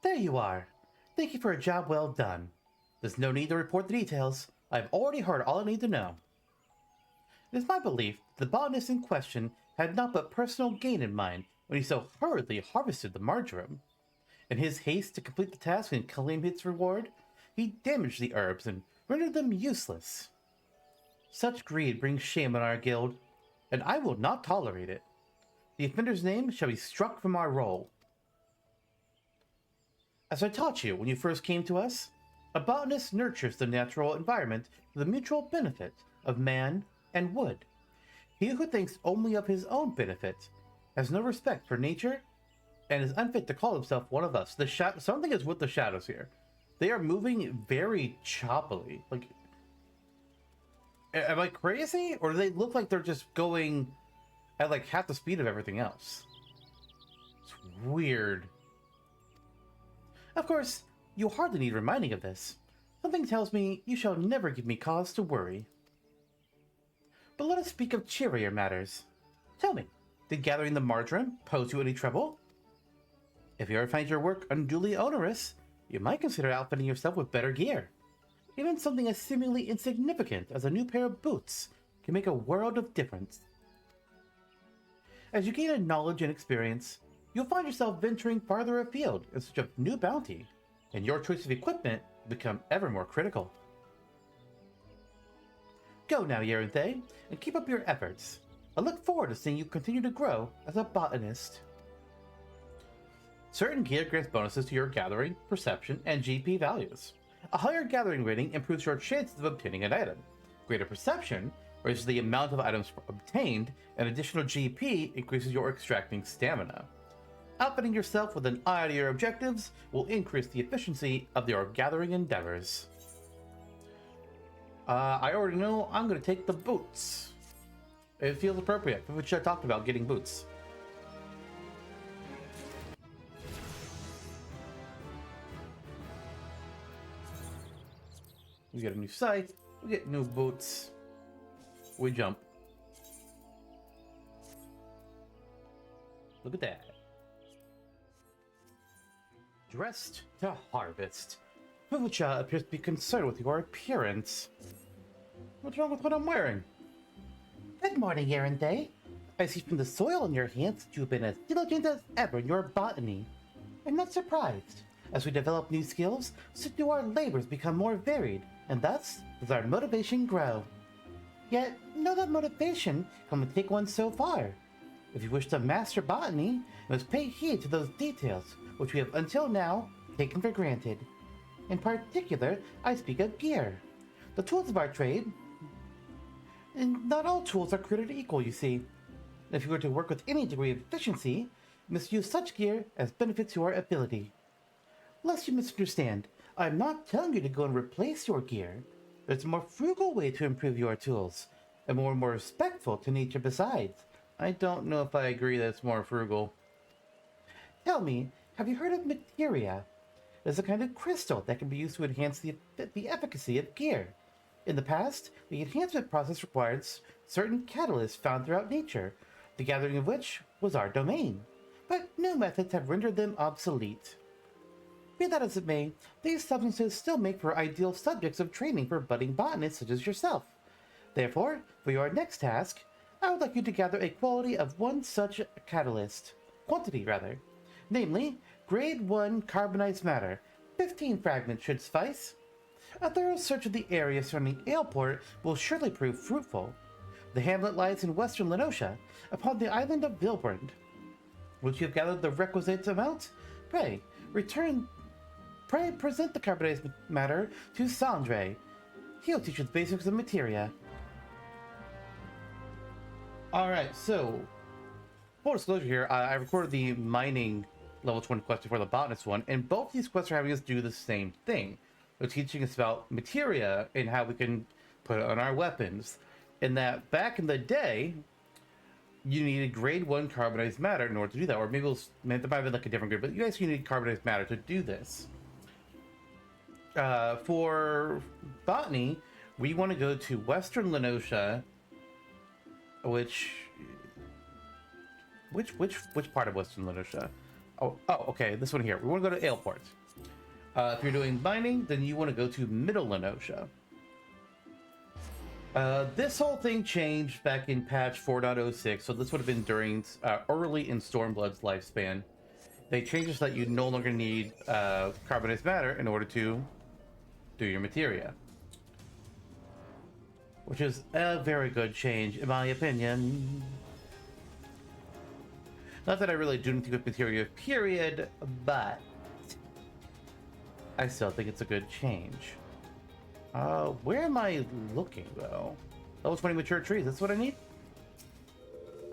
There you are. Thank you for a job well done. There's no need to report the details. I've already heard all I need to know. It is my belief the botanist in question had not but personal gain in mind when he so hurriedly harvested the marjoram. In his haste to complete the task and claim its reward, he damaged the herbs and rendered them useless. Such greed brings shame on our guild, and I will not tolerate it. The offender's name shall be struck from our roll. As I taught you when you first came to us, a botanist nurtures the natural environment for the mutual benefit of man and wood. He who thinks only of his own benefit has no respect for nature and is unfit to call himself one of us. Something is with the shadows here. They are moving very choppily. Like, am I crazy? Or do they look like they're just going at like half the speed of everything else? It's weird. Of course, you hardly need reminding of this. Something tells me you shall never give me cause to worry. But let us speak of cheerier matters. Tell me, did gathering the marjoram pose you any trouble? If you ever find your work unduly onerous, you might consider outfitting yourself with better gear. Even something as seemingly insignificant as a new pair of boots can make a world of difference. As you gain in knowledge and experience, you'll find yourself venturing farther afield in search of new bounty, and your choice of equipment will become ever more critical. Go now, Yerinthe, and keep up your efforts. I look forward to seeing you continue to grow as a botanist. Certain gear grants bonuses to your gathering, perception, and GP values. A higher gathering rating improves your chances of obtaining an item. Greater perception raises the amount of items obtained, and additional GP increases your extracting stamina. Outfitting yourself with an eye to your objectives will increase the efficiency of your gathering endeavors. I already know I'm going to take the boots. It feels appropriate, which I talked about getting boots. We get a new site. We get new boots. We jump. Look at that. Dressed to harvest. Fufucha appears to be concerned with your appearance. What's wrong with what I'm wearing? Good morning, Erente. I see from the soil in your hands that you've been as diligent as ever in your botany. I'm not surprised. As we develop new skills, so do our labors become more varied, and thus does our motivation grow. Yet, know that motivation can only take one so far. If you wish to master botany, you must pay heed to those details, which we have until now taken for granted. In particular, I speak of gear. The tools of our trade, and not all tools are created equal, you see. If you were to work with any degree of efficiency, you must use such gear as benefits your ability. Lest you misunderstand, I'm not telling you to go and replace your gear. There's a more frugal way to improve your tools, and more respectful to nature besides. I don't know if I agree that it's more frugal. Tell me, have you heard of materia? It's a kind of crystal that can be used to enhance the efficacy of gear. In the past, the enhancement process required certain catalysts found throughout nature, the gathering of which was our domain. But new methods have rendered them obsolete. Be that as it may, these substances still make for ideal subjects of training for budding botanists such as yourself. Therefore, for your next task, I would like you to gather a quantity of one such catalyst. Namely, grade 1 carbonized matter. 15 fragments should suffice. A thorough search of the area surrounding Aleport will surely prove fruitful. The hamlet lies in western Lenosha, upon the island of Vilbrand. Once you have gathered the requisite amount, pray present the carbonized matter to Sandre. He'll teach you the basics of materia. Alright, so, full disclosure here, I recorded the mining level 20 quest before the botanist one, and both these quests are having us do the same thing. They're teaching us about materia and how we can put it on our weapons. And that back in the day, you needed grade 1 carbonized matter in order to do that. Or maybe there might have been like a different grade, but you guys need carbonized matter to do this. For botany, we want to go to western Lenosha, which part of western Lenosha? Oh, okay, this one here. We want to go to Aleport. If you're doing mining, then you want to go to middle Lenosha. This whole thing changed back in patch 4.06, so this would have been during early in Stormblood's lifespan. They changed it so that you no longer need carbonized matter in order to do your materia. Which is a very good change, in my opinion. Not that I really do anything with materia, period, but I still think it's a good change. Where am I looking, though? Level 20 mature trees, that's what I need?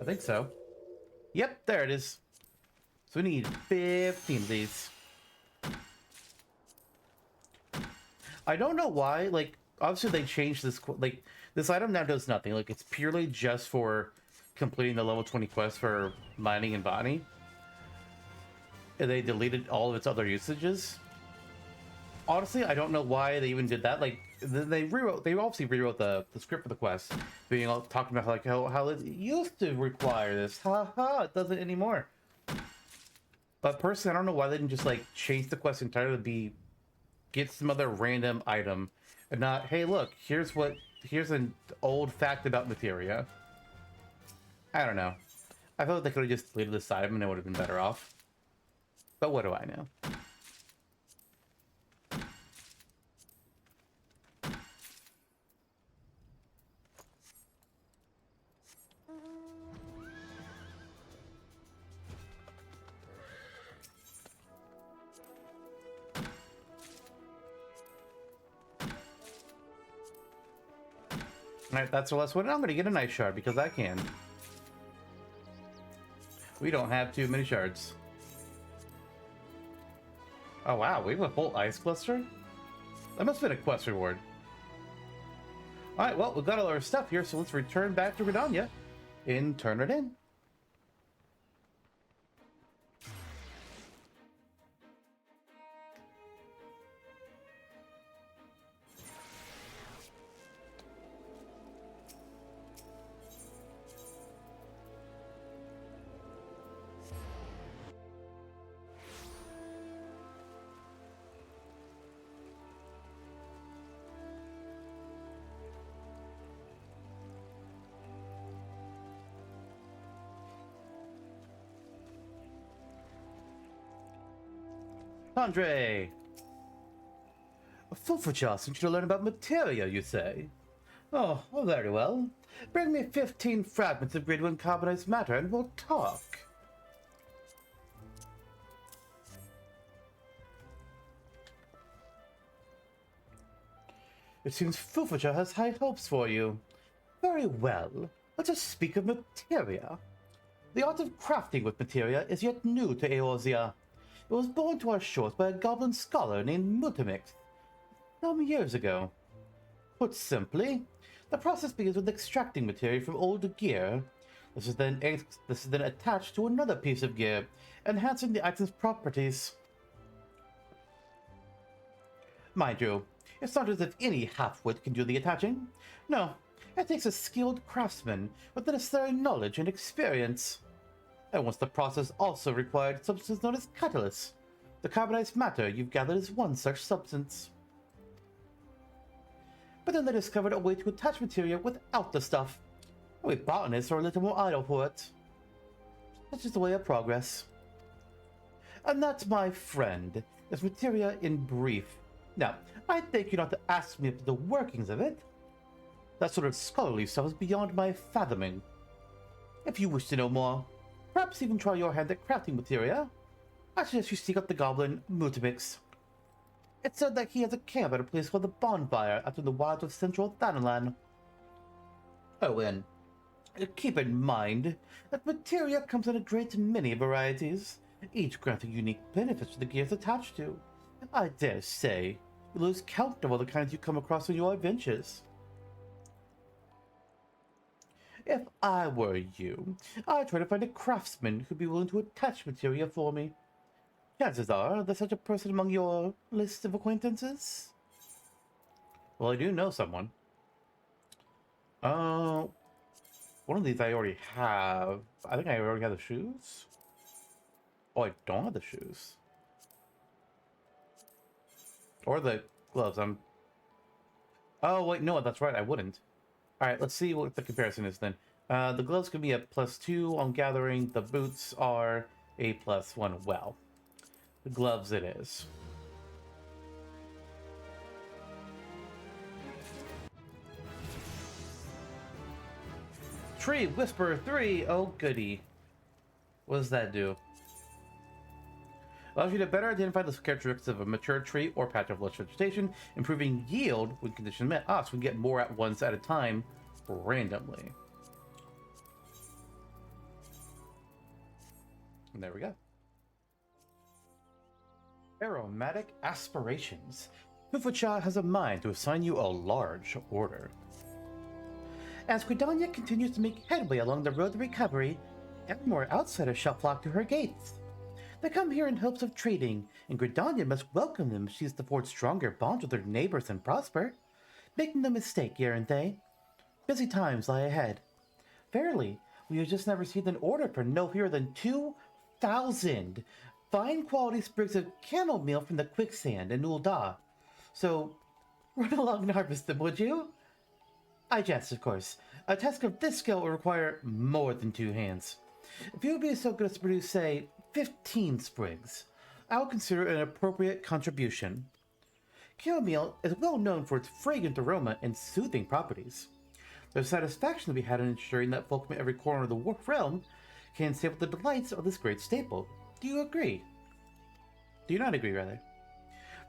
I think so. Yep, there it is. So we need 15 of these. I don't know why, like, obviously they changed this, like, this item now does nothing. Like, it's purely just for completing the level 20 quest for mining and botany. And they deleted all of its other usages. Honestly, I don't know why they even did that. Like, they obviously rewrote the script for the quest, being all talking about like how it used to require this. It doesn't anymore. But personally, I don't know why they didn't just like change the quest entirely to get some other random item, and not, hey, look, here's an old fact about materia. I don't know. I felt like they could have just deleted this item and it would have been better off. But what do I know? Alright, that's the last one. I'm gonna get a nice shard because I can. We don't have too many shards. Oh wow, we have a full ice cluster? That must have been a quest reward. Alright, well, we've got all our stuff here, so let's return back to Redania and turn it in. Andre! Fufucha sent you to learn about materia, you say? Oh, very well. Bring me 15 fragments of grade 1 carbonized matter and we'll talk. It seems Fufucha has high hopes for you. Very well. Let us speak of materia. The art of crafting with materia is yet new to Eorzea. It was born to our shores by a goblin scholar named Mutamix some years ago. Put simply, the process begins with extracting materia from old gear. This is then attached to another piece of gear, enhancing the item's properties. Mind you, it's not as if any half-wit can do the attaching. No, it takes a skilled craftsman with the necessary knowledge and experience. And once the process also required a substance known as catalyst. The carbonized matter you've gathered is one such substance. But then they discovered a way to attach materia without the stuff. We botanists are a little more idle for it. That's just the way of progress. And that, my friend, is materia in brief. Now, I think you don't have to ask me about the workings of it. That sort of scholarly stuff is beyond my fathoming. If you wish to know more, perhaps even try your hand at crafting materia, I suggest you seek out the goblin Mutamix. It's said that he has a camp at a place called the Bonfire out in the wilds of central Thanalan. Oh, and keep in mind that materia comes in a great many varieties, each granting unique benefits to the gears attached to. I dare say you lose count of all the kinds you come across in your adventures. If I were you, I'd try to find a craftsman who'd be willing to attach materia for me. Chances are there's such a person among your list of acquaintances. Well, I do know someone. One of these I already have. I think I already have the shoes. Oh, I don't have the shoes. Or the gloves. Oh, wait, no, that's right, I wouldn't. Alright, let's see what the comparison is then. The gloves can be a +2 on gathering. The boots are a +1. Well, the gloves it is. Tree Whisperer 3. Oh, goody. What does that do? Allows you to better identify the characteristics of a mature tree or patch of lush vegetation, improving yield when conditions met. So we can get more at once at a time, randomly. And there we go. Aromatic aspirations. Fufucha has a mind to assign you a large order. As Gridania continues to make headway along the road to recovery, ever more outsiders shall flock to her gates. They come here in hopes of trading, and Gridania must welcome them if she is to forge stronger bonds with her neighbors and prosper. Make no mistake, aren't they? Busy times lie ahead. Verily, we have just now received an order for no fewer than 2,000 fine quality sprigs of camel meal from the quicksand in Ul'dah. So, run along and harvest them, would you? I jest, of course. A task of this scale will require more than 2 hands. If you would be so good as to produce, say, 15 sprigs, I will consider it an appropriate contribution. Chamomile is well known for its fragrant aroma and soothing properties. There's satisfaction to be had in ensuring that folk from every corner of the realm can savor the delights of this great staple. Do you agree? Do you not agree, rather?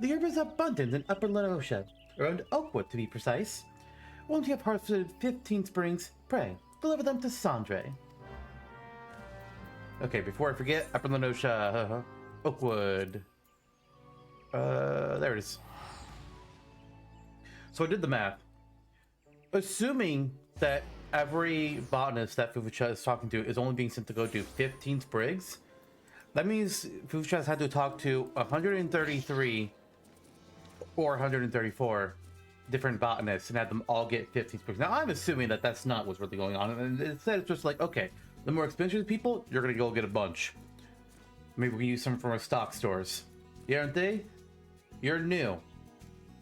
The herb is abundant in Upper Lenosha, around Oakwood to be precise. Once you have harvested 15 springs, pray, deliver them to Sandre. Okay, before I forget, Upper Lenosha, Oakwood. There it is. So I did the math. Assuming that every botanist that Fufucha is talking to is only being sent to go do 15 sprigs, that means Fufucha has had to talk to 133 or 134 different botanists and had them all get 15 sprigs. Now, I'm assuming that that's not what's really going on. And instead, it's just like, okay, the more expensive people, you're going to go get a bunch. Maybe we can use some from our stock stores. Yeah, aren't they? You're new. I'm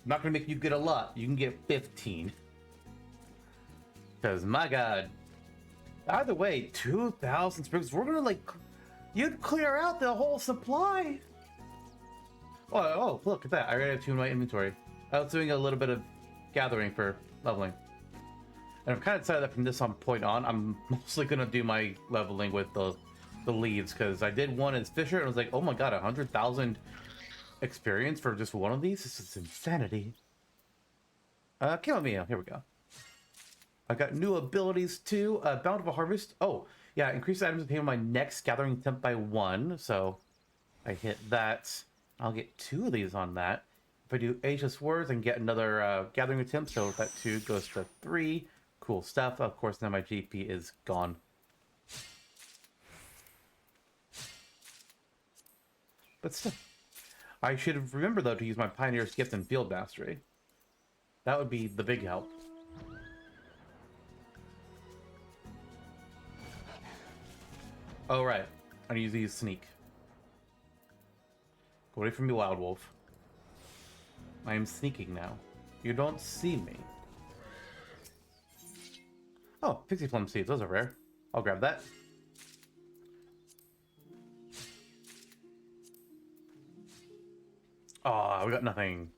not going to make you get a lot. You can get 15. Because, my god. Either way, 2,000 sprigs. We're going to, like, you'd clear out the whole supply. Oh, look at that. I already have 2 in my inventory. I was doing a little bit of gathering for leveling. And I've kind of decided that from this point on, I'm mostly going to do my leveling with the leaves, because I did one as Fisher, and I was like, oh my god, 100,000 experience for just one of these? This is insanity. Kanna-E-Senna, here we go. I got new abilities too. Bountiful Harvest. Oh, yeah, increase items pay on my next gathering attempt by 1, so I hit that. I'll get 2 of these on that. If I do Ageless Words, I can get another gathering attempt, so that 2 goes to 3. Cool stuff. Of course, now my GP is gone. But still. I should have remembered, though, to use my Pioneer's Gift and Field Mastery. That would be the big help. Oh, right. I need to use Sneak. Go away from me, Wild Wolf. I am sneaking now. You don't see me. Oh, Pixie Plum Seeds. Those are rare. I'll grab that. Oh, we got nothing.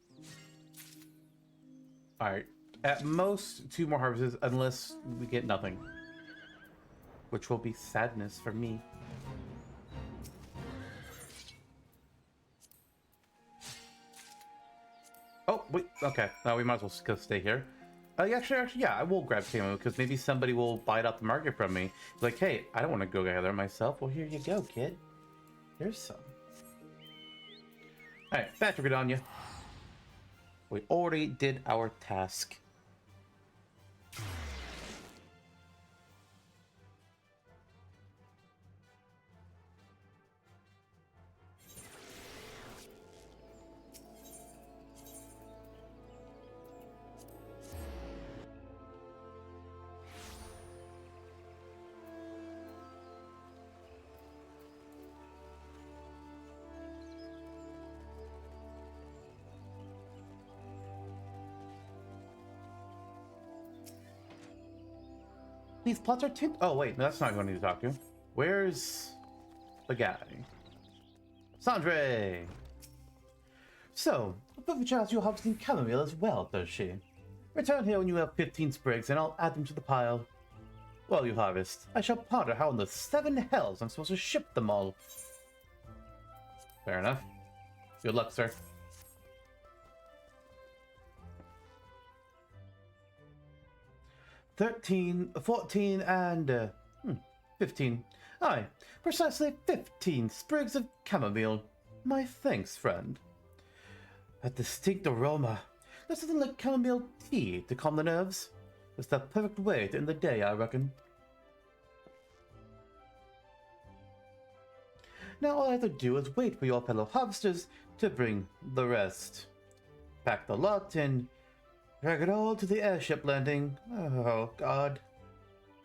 Alright. At most, 2 more harvests, unless we get nothing. Which will be sadness for me. Oh, wait. Okay. Now we might as well just stay here. Actually, yeah, I will grab Camo, because maybe somebody will buy it off the market from me. Like, hey, I don't want to go gather myself. Well, here you go, kid. Here's some. Alright, back to Gridania. We already did our task. These plots are tint. Oh, wait, no, that's not going to need to talk to. Where's the guy? Sandre! So, Buffy Charles, you harvesting chamomile as well, does she? Return here when you have 15 sprigs, and I'll add them to the pile. While you harvest, I shall ponder how in the 7 hells I'm supposed to ship them all. Fair enough. Good luck, sir. 13, 14, and 15. Aye, precisely 15 sprigs of chamomile. My thanks, friend. A distinct aroma. There's something like chamomile tea to calm the nerves. It's the perfect way to end the day, I reckon. Now all I have to do is wait for your fellow harvesters to bring the rest. Pack the lot and drag it all to the airship landing. Oh, God.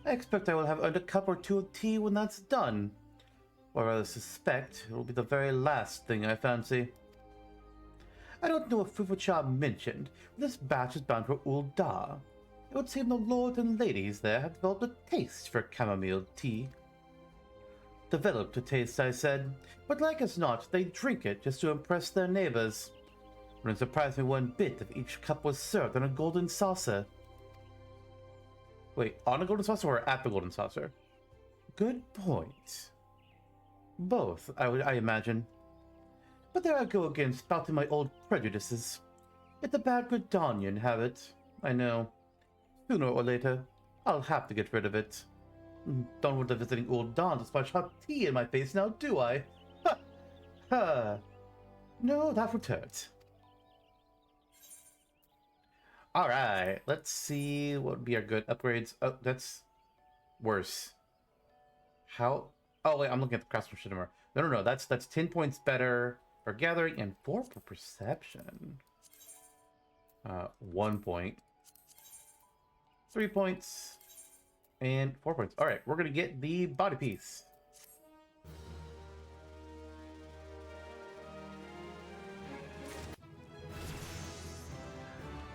I expect I will have earned a cup or 2 of tea when that's done. Or rather suspect it will be the very last thing I fancy. I don't know if Fufucha mentioned, but this batch is bound for Ul'dah. It would seem the lords and ladies there have developed a taste for chamomile tea. Developed a taste, I said, but like as not, they drink it just to impress their neighbors. Wouldn't surprise me one bit if each cup was served on a golden saucer. Wait, on a golden saucer or at the golden saucer? Good point. Both, I imagine. But there I go again, spouting my old prejudices. It's a bad Gridanian habit, I know. Sooner or later, I'll have to get rid of it. Don't want to visiting Ul'dah to splash hot tea in my face now, do I? Ha! Ha! No, that would hurt. Alright, let's see what would be our good upgrades. Oh, that's worse. How? Oh, wait, I'm looking at the craftsmanship number. No, that's 10 points better for gathering and 4 for perception. 1 point. 3 points. And 4 points. Alright, we're gonna get the body piece.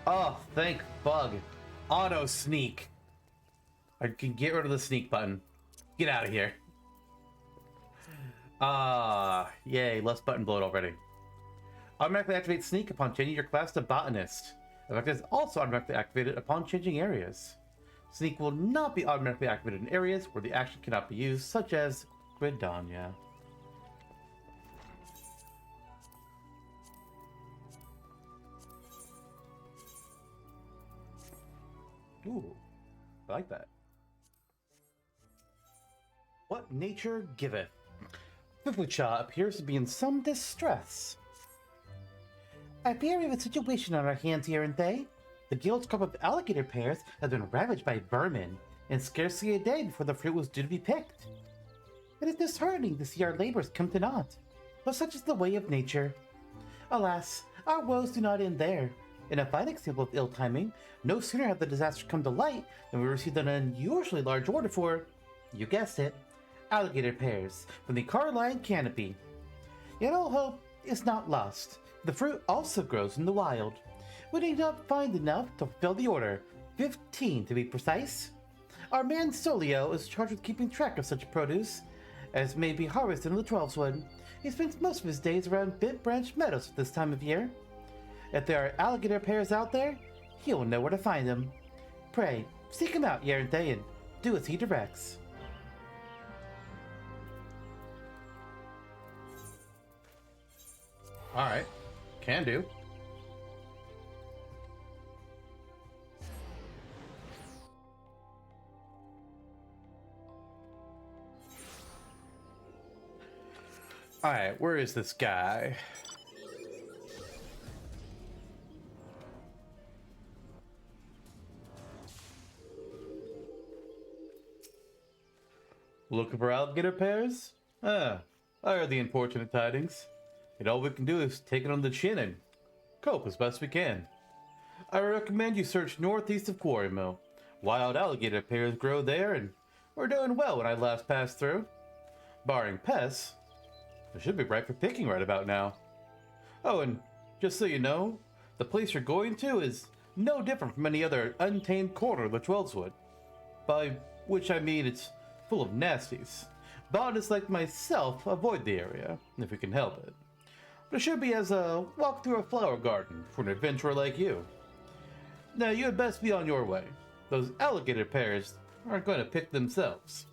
Oh, thank bug. Auto sneak. I can get rid of the sneak button. Get out of here. Ah, yay, less button bloat already. Automatically activate Sneak upon changing your class to Botanist. Effect is also automatically activated upon changing areas. Sneak will not be automatically activated in areas where the action cannot be used, such as Gridania. Ooh, I like that. What nature giveth? Fufucha appears to be in some distress. I fear we have a situation on our hands here, Entei. The guild's crop of alligator pears has been ravaged by vermin, and scarcely a day before the fruit was due to be picked. It is disheartening to see our labors come to naught, but such is the way of nature. Alas, our woes do not end there. In a fine example of ill timing, no sooner had the disaster come to light than we received an unusually large order for, you guessed it, alligator pears from the Carline canopy. Yet all hope is not lost. The fruit also grows in the wild. We need not find enough to fulfill the order, 15 to be precise. Our man Solio is charged with keeping track of such produce, as may be harvested in the 12th. He spends most of his days around Bit Branch Meadows at this time of year. If there are alligator pears out there, he will know where to find them. Pray, seek him out, Yerente, and do as he directs. Alright, can do. Alright, where is this guy? Looking for alligator pears? I heard the unfortunate tidings. And all we can do is take it on the chin and cope as best we can. I recommend you search northeast of Quarry Mill. Wild alligator pears grow there, and we're doing well when I last passed through. Barring pests, they should be ripe for picking right about now. Oh, and just so you know, the place you're going to is no different from any other untamed corner of the Twelveswood. By which I mean it's full of nasties. Botanists like myself avoid the area, if we can help it. But it should be as a walk through a flower garden for an adventurer like you. Now you had best be on your way. Those alligator pears aren't going to pick themselves.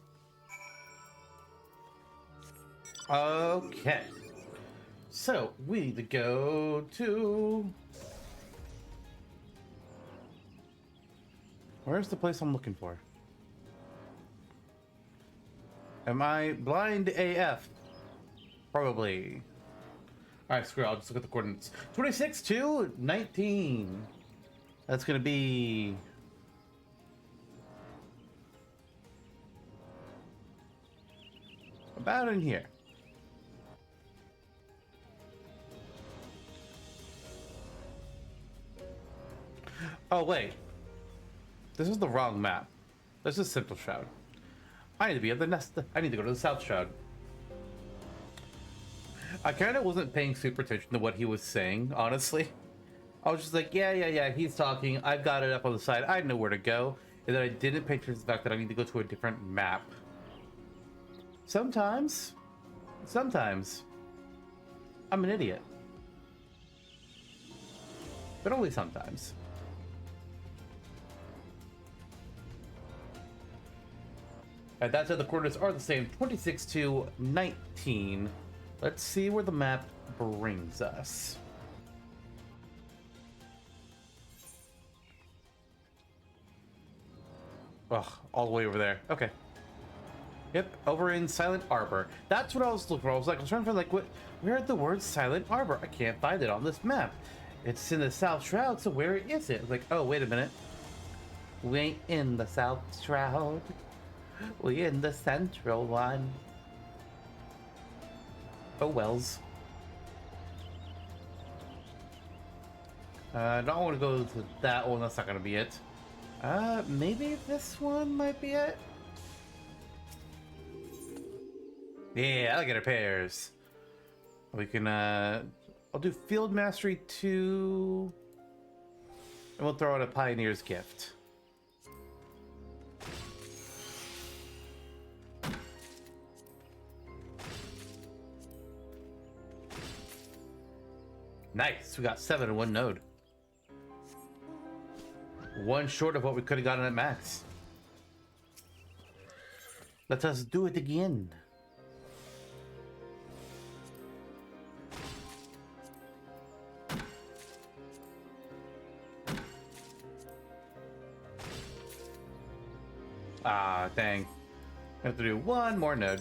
Okay. So, we need to go to... Where's the place I'm looking for? Am I blind AF? Probably. Alright, screw it. I'll just look at the coordinates. 26 to 19. That's going to be... about in here. Oh, wait. This is the wrong map. This is Central Shroud. I need to be at the nest. I need to go to the South Shroud. I kind of wasn't paying super attention to what he was saying, honestly. I was just like, yeah, he's talking. I've got it up on the side. I know where to go. And then I didn't pay attention to the fact that I need to go to a different map. Sometimes, I'm an idiot. But only sometimes. And that said, the coordinates are the same, 26 to 19. Let's see where the map brings us. Ugh, all the way over there. Okay. Yep, over in Silent Arbor. That's what I was looking for. I was trying to find, like, where the word Silent Arbor? I can't find it on this map. It's in the South Shroud, so where is it? Like, oh, wait a minute. We ain't in the South Shroud. We in the Central one. Oh, wells. I don't want to go to that one. That's not going to be it. Maybe this one might be it. Yeah, alligator pears. We can, I'll do Field Mastery 2. And we'll throw out a Pioneer's Gift. Nice, we got 7 in one node. One short of what we could have gotten at max. Let us do it again. Ah, dang. I have to do one more node.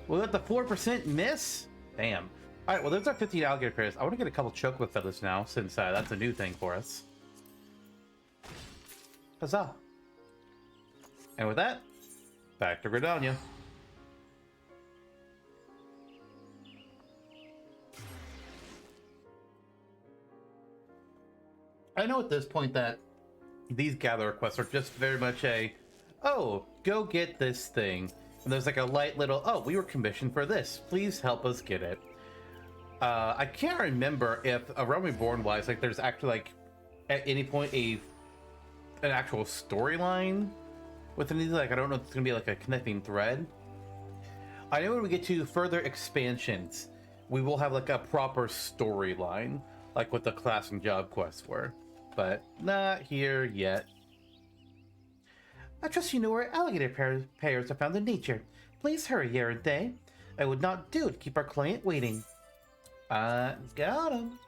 We got the 4% miss? Damn. Alright, well there's our 15 alligator pairs. I want to get a couple chocolate feathers now, since that's a new thing for us. Huzzah. And with that, back to Gridania. I know at this point that these gatherer quests are just very much a, oh, go get this thing. And there's like a light little, oh, we were commissioned for this. Please help us get it. I can't remember if a Realm Reborn wise, like there's actually like at any point an actual storyline with any, like, I don't know if it's gonna be like a connecting thread. I know when we get to further expansions, we will have like a proper storyline, like what the class and job quests were, but not here yet. I trust you know where alligator pairs are found in nature. Please hurry, Yaranthe. I would not do to keep our client waiting. Got him.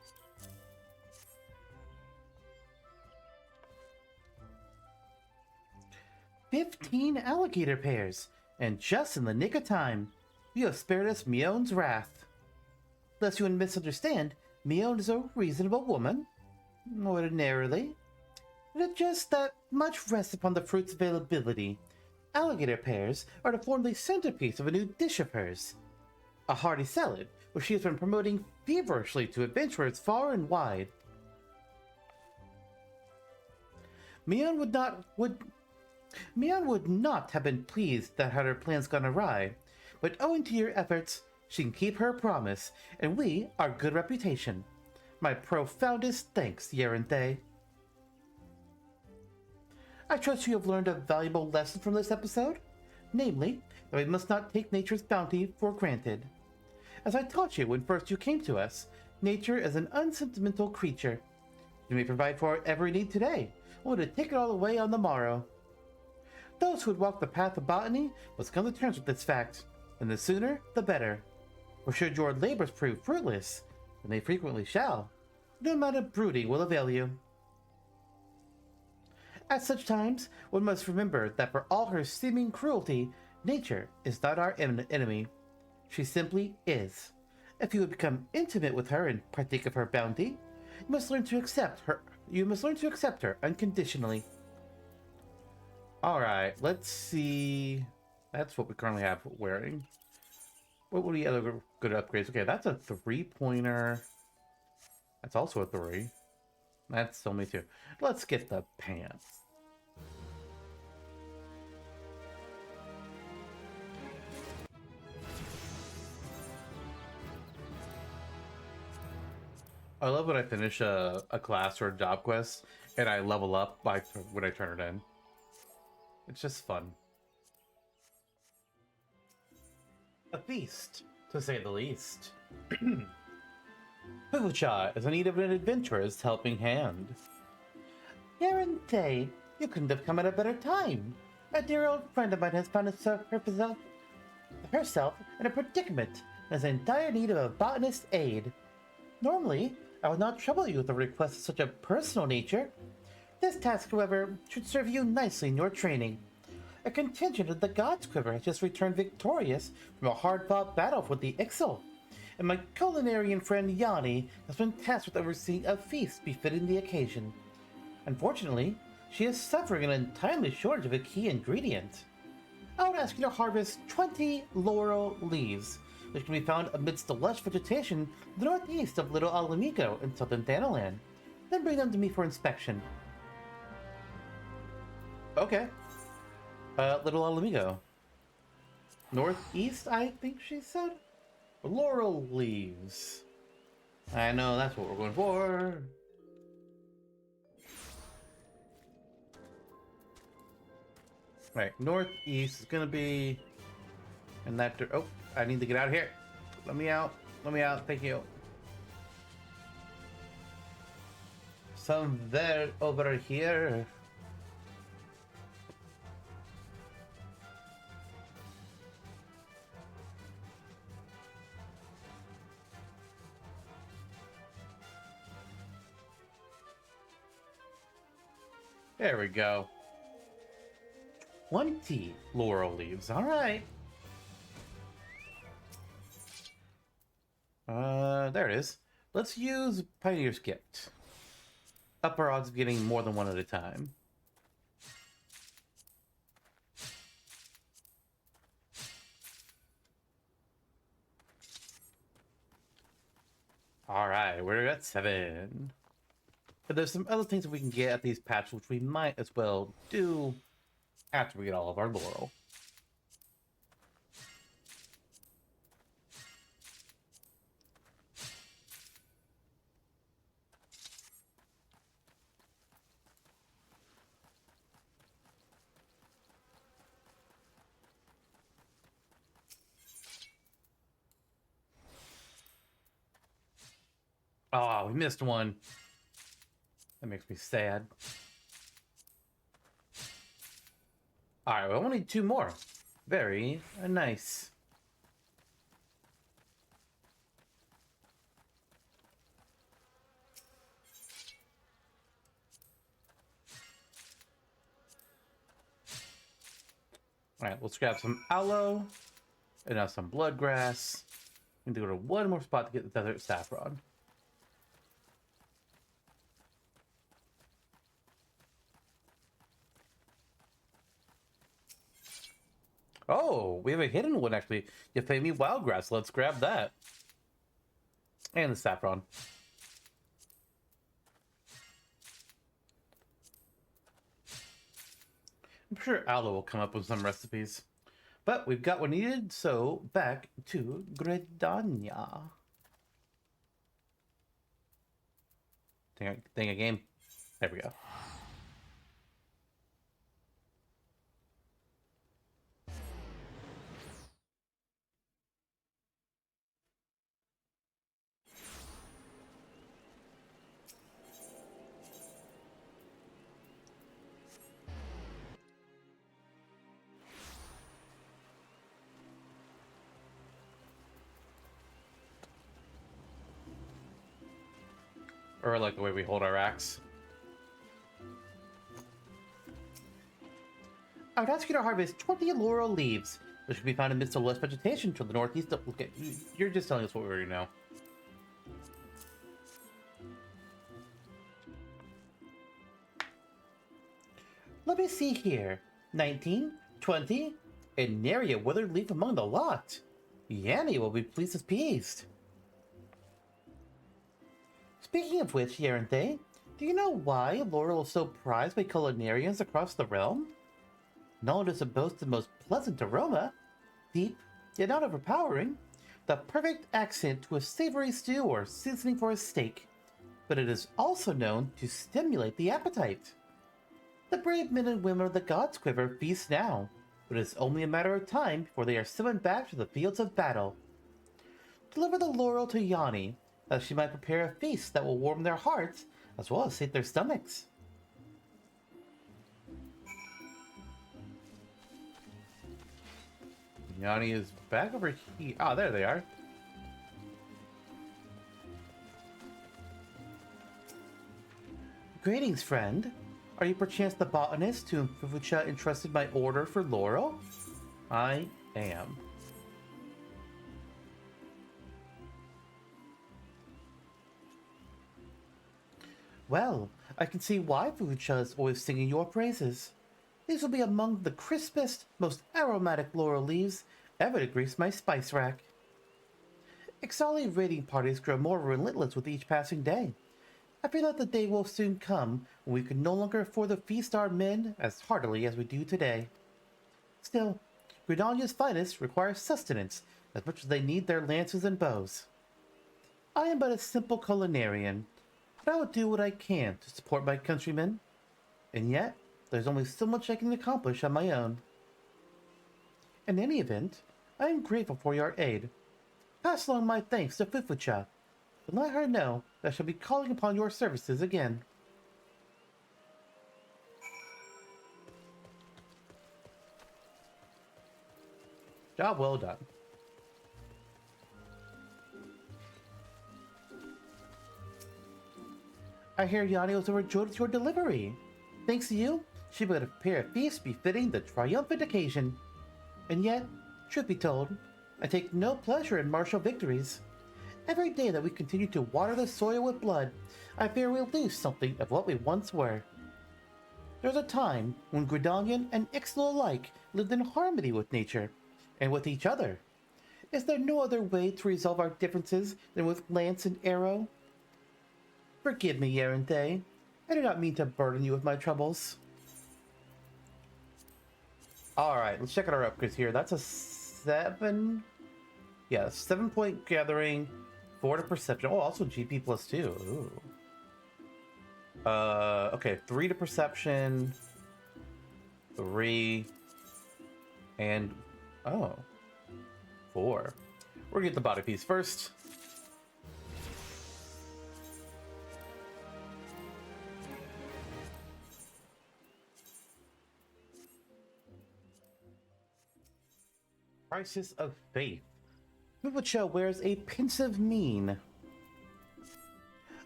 "15 alligator pairs, and just in the nick of time. You have spared us Mion's wrath. Lest you misunderstand, Mion is a reasonable woman. Ordinarily. It just that much rests upon the fruit's availability. Alligator pears are to form the centerpiece of a new dish of hers. A hearty salad, which she has been promoting feverishly to adventurers far and wide. Mion would not have been pleased that had her plans gone awry, but owing to your efforts, she can keep her promise, and we our good reputation. My profoundest thanks, Yaranthe. I trust you have learned a valuable lesson from this episode, namely, that we must not take nature's bounty for granted. As I taught you when first you came to us, nature is an unsentimental creature. You may provide for every need today, only to take it all away on the morrow. Those who would walk the path of botany must come to terms with this fact, and the sooner, the better. For should your labors prove fruitless, and they frequently shall, no amount of brooding will avail you. At such times, one must remember that for all her seeming cruelty, nature is not our enemy. She simply is. If you would become intimate with her and partake of her bounty, you must learn to accept her. You must learn to accept her unconditionally. All right, let's see. That's what we currently have wearing. What would be other good upgrades? Okay, that's a 3-pointer. That's also a 3. That's only 2. Let's get the pants. I love when I finish a class or a job quest and I level up by when I turn it in. It's just fun. A feast, to say the least. Fufucha is in need of an adventurer's helping hand. Yaranthe, you couldn't have come at a better time. A dear old friend of mine has found herself in a predicament and is in dire need of a botanist's aid. Normally, I would not trouble you with a request of such a personal nature. This task, however, should serve you nicely in your training. A contingent of the God's Quiver has just returned victorious from a hard-fought battle with the Ixal, and my culinarian friend Yanni has been tasked with overseeing a feast befitting the occasion. Unfortunately, she is suffering an untimely shortage of a key ingredient. I would ask you to harvest 20 laurel leaves, which can be found amidst the lush vegetation northeast of Little Alamigo in southern Danaland. Then bring them to me for inspection. Okay. Little Alamigo. Northeast, I think she said? Laurel leaves. I know, that's what we're going for. Right, northeast is gonna be in that. Oh, I need to get out of here. Let me out. Let me out. Thank you. Some there over here. There we go. 20 laurel leaves. All right. There it is. Let's use Pioneer's Gift. Upper odds of getting more than one at a time. All right, we're at 7. But there's some other things that we can get at these patches, which we might as well do after we get all of our laurel. Oh, we missed one. That makes me sad. Alright, we only need 2 more. Very nice. Alright, let's grab some aloe. And now some bloodgrass. We need to go to one more spot to get the desert saffron. Oh, we have a hidden one actually. Euphemia wildgrass. Let's grab that. And the saffron. I'm sure aloe will come up with some recipes. But we've got what needed, so back to Gridania. Thing a game. There we go. Or I like the way we hold our axe. I would ask you to harvest 20 laurel leaves, which should be found amidst the lush vegetation to the northeast. Okay, you're just telling us what we already know. Let me see here. 19, 20, and nary a withered leaf among the lot. Yanni will be pleased as pleased. Speaking of which, Yarente, do you know why laurel is so prized by culinarians across the realm? Not only does it boast the most pleasant aroma, deep, yet not overpowering, the perfect accent to a savory stew or seasoning for a steak, but it is also known to stimulate the appetite. The brave men and women of the God's Quiver feast now, but it is only a matter of time before they are summoned back to the fields of battle. Deliver the laurel to Yanni, that she might prepare a feast that will warm their hearts as well as sate their stomachs. Yanni is back over here. Ah, there they are. Greetings, friend. Are you perchance the botanist to whom Fufucha entrusted my order for laurel? I am. Well, I can see why Fufucha is always singing your praises. These will be among the crispest, most aromatic laurel leaves ever to grease my spice rack. Ixali raiding parties grow more relentless with each passing day. I feel that the day will soon come when we can no longer afford to feast our men as heartily as we do today. Still, Gridania's finest require sustenance as much as they need their lances and bows. I am but a simple culinarian, but I will do what I can to support my countrymen. And yet, There's only so much I can accomplish on my own. In any event, I am grateful for your aid. Pass along my thanks to Fufucha, and let her know that I shall be calling upon your services again. Job well done. I hear Yanni was overjoyed with your delivery. Thanks to you, she will prepare a feast befitting the triumphant occasion. And yet, truth be told, I take no pleasure in martial victories. Every day that we continue to water the soil with blood, I fear we'll lose something of what we once were. There was a time when Gridanian and Ixnal alike lived in harmony with nature, and with each other. Is there no other way to resolve our differences than with lance and arrow? Forgive me, Yerente. I do not mean to burden you with my troubles. Alright, let's check out our upgrades here. That's a 7... Yeah, 7-point gathering, 4 to perception. Oh, also GP plus 2. Ooh. Okay, 3 to perception, 3, and... Oh. 4. We're gonna get the body piece first. Crisis of Faith. Fufucha wears a pensive mien.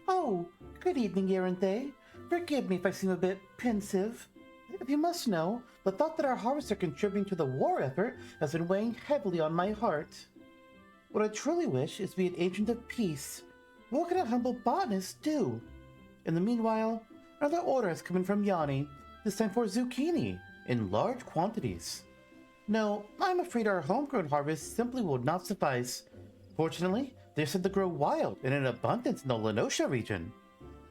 Oh, good evening, Yerente. Forgive me if I seem a bit pensive. If you must know, the thought that our harvests are contributing to the war effort has been weighing heavily on my heart. What I truly wish is to be an agent of peace. What can a humble botanist do? In the meanwhile, another order has come in from Yanni, this time for zucchini, in large quantities. No, I'm afraid our homegrown harvest simply will not suffice. Fortunately, they're said to grow wild and in abundance in the Lenosha region.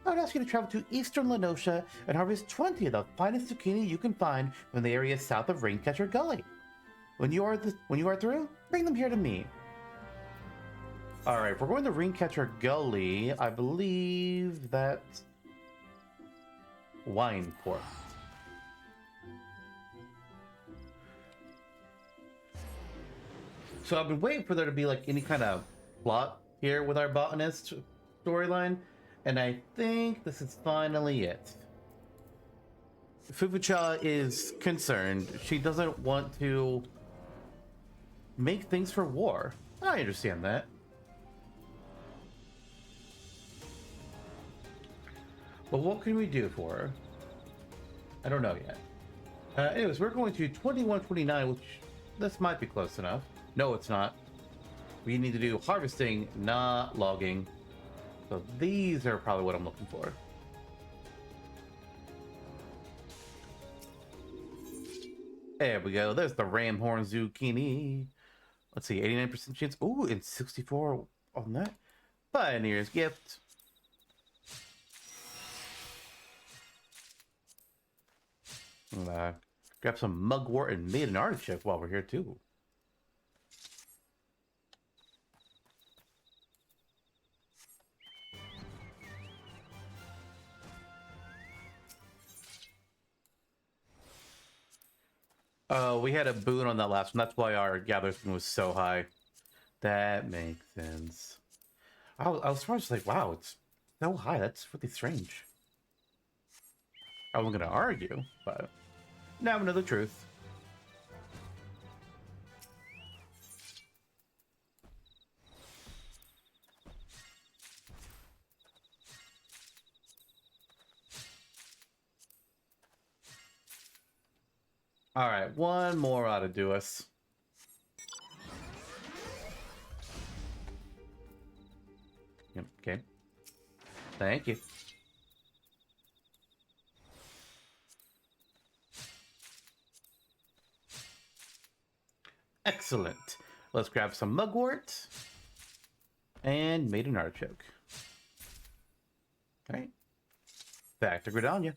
I would ask you to travel to eastern Lenosha and harvest 20 of the finest zucchini you can find from the area south of Raincatcher Gully. When you are through, bring them here to me. Alright, we're going to Raincatcher Gully. I believe that's Wine Port. So I've been waiting for there to be like any kind of plot here with our botanist storyline, and I think this is finally it. Fufucha is concerned. She doesn't want to make things for war. I understand that. But what can we do for her? I don't know yet. Anyways, we're going to 2129, which this might be close enough. No, it's not. We need to do harvesting, not logging. So these are probably what I'm looking for. There we go. There's the Ramhorn Zucchini. Let's see, 89% chance. Ooh, and 64 on that. Pioneer's Gift. Grab some mugwort and maiden artichoke while we're here too. Oh, we had a boon on that last one. That's why our gathering was so high. That makes sense. I was surprised, like, wow, it's so high. That's really strange. I wasn't going to argue, but now I know the truth. All right, one more ought to do us. Yep, okay. Thank you. Excellent. Let's grab some mugwort and maiden artichoke. All right. Back to Gridania.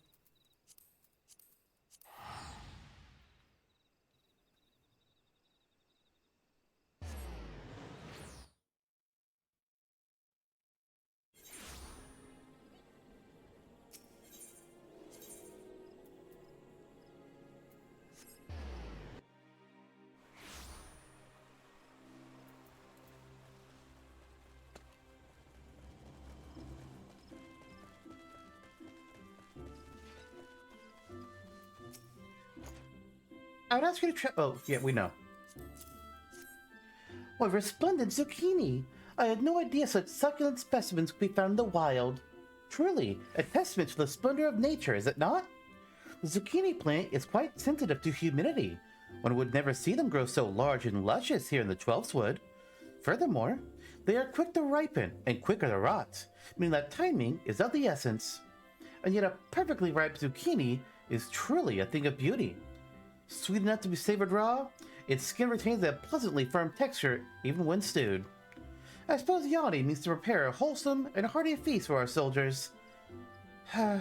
I would ask you to try. Oh, yeah, we know. What resplendent zucchini! I had no idea such succulent specimens could be found in the wild. Truly, a testament to the splendor of nature, is it not? The zucchini plant is quite sensitive to humidity. One would never see them grow so large and luscious here in the Twelfthwood. Furthermore, they are quick to ripen and quicker to rot, meaning that timing is of the essence. And yet a perfectly ripe zucchini is truly a thing of beauty. Sweet enough to be savored raw, its skin retains a pleasantly firm texture even when stewed. I suppose Yanni needs to prepare a wholesome and hearty feast for our soldiers. I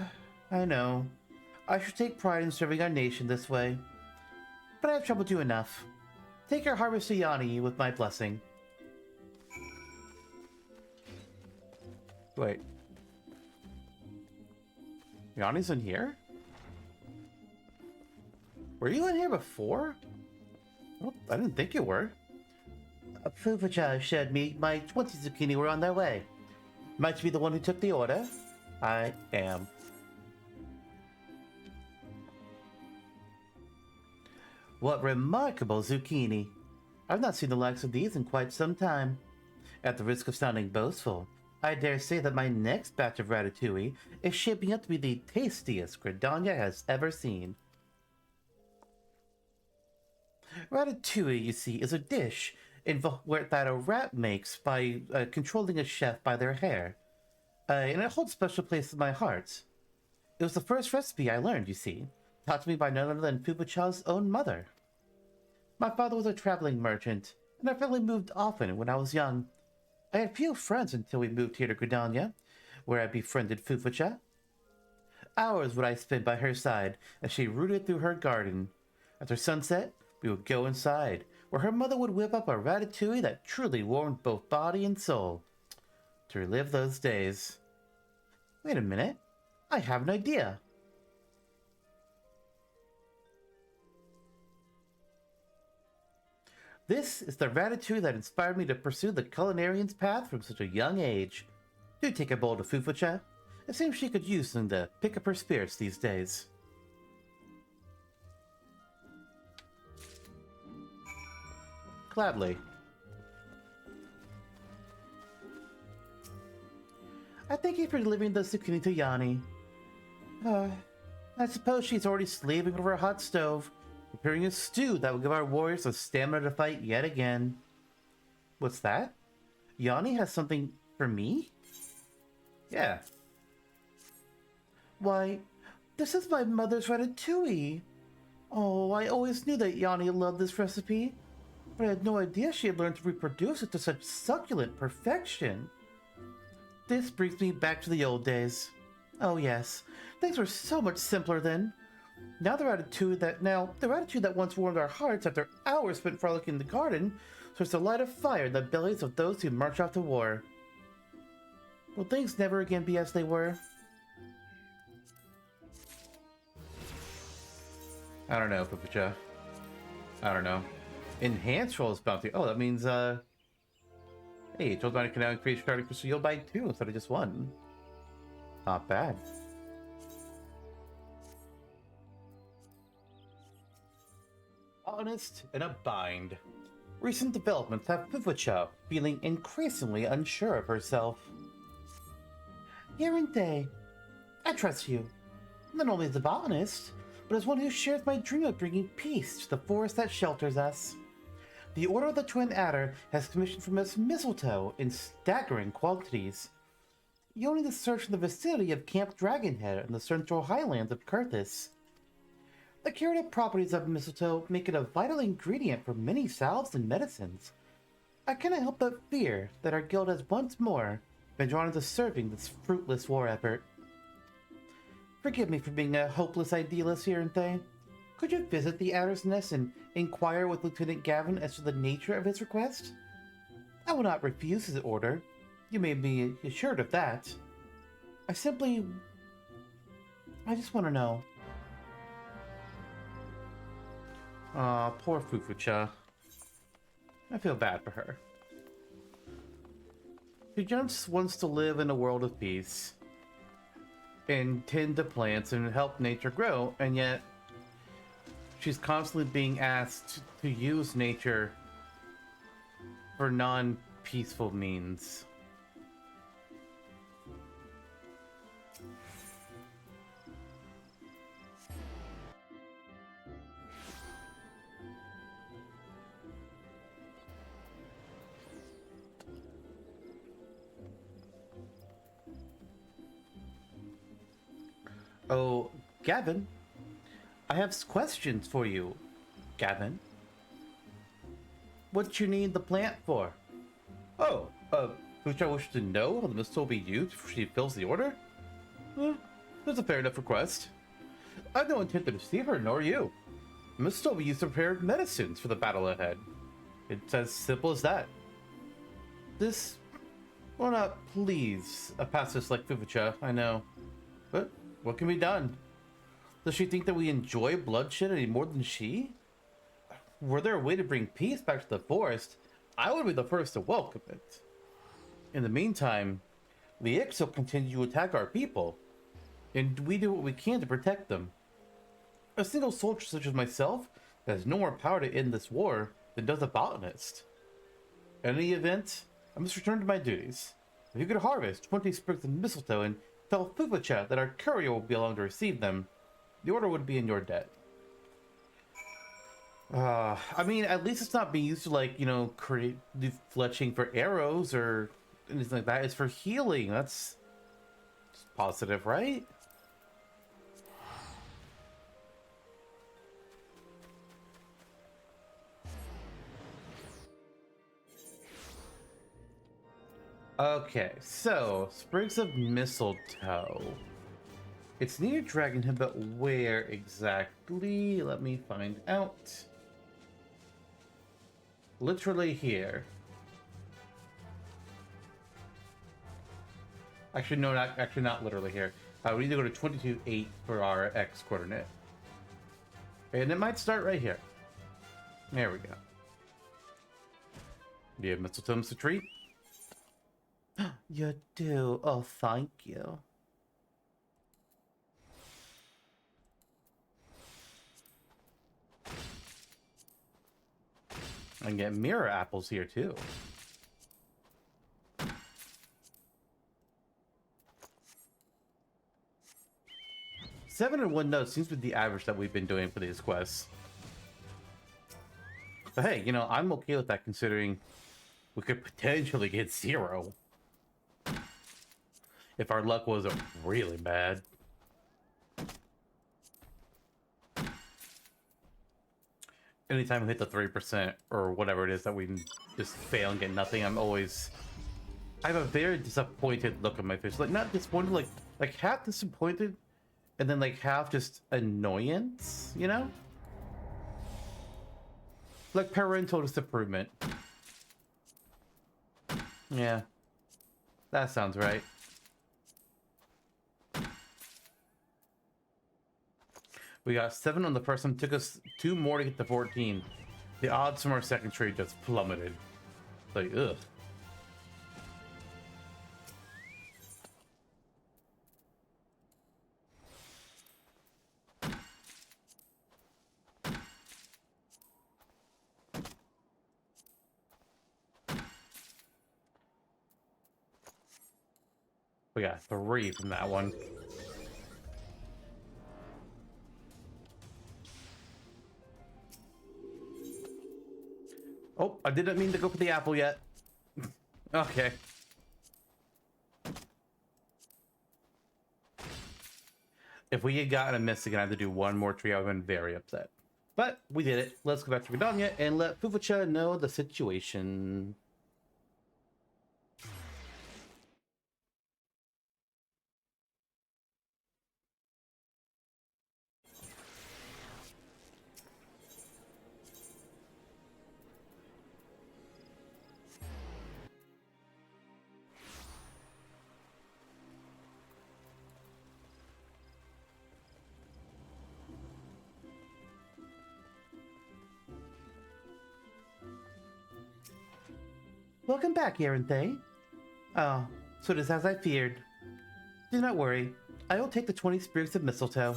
know. I should take pride in serving our nation this way. But I have troubled you enough. Take your harvest to Yanni with my blessing. Wait. Yanni's in here? Were you in here before? Well, I didn't think you were. Fufucha showed me my 20 zucchini were on their way. Might you be the one who took the order? I am. What remarkable zucchini! I've not seen the likes of these in quite some time. At the risk of sounding boastful, I dare say that my next batch of ratatouille is shaping up to be the tastiest Gridania has ever seen. Ratatouille, you see, is a dish that a rat makes by controlling a chef by their hair. And it holds a special place in my heart. It was the first recipe I learned, you see, taught to me by none other than Fupucha's own mother. My father was a traveling merchant, and our family moved often when I was young. I had few friends until we moved here to Gridania, where I befriended Fufucha. Hours would I spend by her side as she rooted through her garden. After sunset, we would go inside, where her mother would whip up a ratatouille that truly warmed both body and soul. To relive those days. Wait a minute, I have an idea. This is the ratatouille that inspired me to pursue the culinarian's path from such a young age. Do take a bowl to Fufucha. It seems she could use some to pick up her spirits these days. Gladly. I thank you for delivering the zucchini to Yanni. I suppose she's already slaving over a hot stove, preparing a stew that will give our warriors the stamina to fight yet again. What's that? Yanni has something for me? Yeah. Why, this is my mother's ratatouille. Oh, I always knew that Yanni loved this recipe, but I had no idea she had learned to reproduce it to such succulent perfection. This brings me back to the old days. Oh yes, things were so much simpler then. Now the ratatouille that once warmed our hearts after hours spent frolicking in the garden serves to light a fire in the bellies of those who march off to war. Will things never again be as they were? I don't know, Fupucha. I don't know. Enhanced rolls bounty. Oh, that means, hey, Told Body can now increase starting crystal yield by 2 instead of just 1. Not bad. Botanist in a bind. Recent developments have Fufucha feeling increasingly unsure of herself. Yarente, I trust you. Not only as a botanist, but as one who shares my dream of bringing peace to the forest that shelters us. The Order of the Twin Adder has commissioned from us mistletoe in staggering quantities. You only need to search in the vicinity of Camp Dragonhead in the central highlands of Kurthis. The curative properties of mistletoe make it a vital ingredient for many salves and medicines. I cannot help but fear that our guild has once more been drawn into serving this fruitless war effort. Forgive me for being a hopeless idealist here, Yarente. Could you visit the Adder's Nest and inquire with Lieutenant Gavin as to the nature of his request? I will not refuse his order. You may be assured of that. I just want to know. Aw, poor Fufucha. I feel bad for her. She just wants to live in a world of peace. And tend to plants and help nature grow, and yet she's constantly being asked to use nature for non-peaceful means. Oh, Gavin, I have questions for you, Gavin. What you need the plant for? Oh, which I wish to know how the mist will be used before she fills the order? That's a fair enough request. I have no intent to deceive her, nor you. The mist will be used to prepare medicines for the battle ahead. It's as simple as that. This will not please a pacifist like Fufucha, I know. But what can be done? Does she think that we enjoy bloodshed any more than she? Were there a way to bring peace back to the forest, I would be the first to welcome it. In the meantime, the Ix will continue to attack our people, and we do what we can to protect them. A single soldier such as myself has no more power to end this war than does a botanist. In any event, I must return to my duties. If you could harvest 20 sprigs of mistletoe and tell Fufucha that our courier will be along to receive them, the order would be in your debt. I mean, at least it's not being used to, like, you know, create fletching for arrows or anything like that. It's for healing. That's positive, right? Okay, so sprigs of mistletoe. It's near Dragonhead, but where exactly? Let me find out. Literally here. Actually, no, not literally here. We need to go to 22.8 for our X coordinate. And it might start right here. There we go. Do you have mistletoes to treat? You do. Oh, thank you. I can get mirror apples here too. Seven and 1 note seems to be the average that we've been doing for these quests. But hey, you know, I'm okay with that considering we could potentially get 0. If our luck wasn't really bad. Anytime we hit the 3% or whatever it is that we just fail and get nothing, I have a very disappointed look on my face. Like, not disappointed, like half disappointed and then like half just annoyance, you know? Like parental disapproval. Yeah. That sounds right. We got 7 on the first one. Took us 2 more to get to 14. The odds from our second trade just plummeted. Like, ugh. We got 3 from that one. Oh, I didn't mean to go for the apple yet. Okay. If we had gotten a miss again, I had to do 1 more tree, I would have been very upset. But we did it. Let's go back to Botany and let Fufucha know the situation. Welcome back, Erenthe. Oh, so it is as I feared. Do not worry. I will take the 20 sprigs of mistletoe.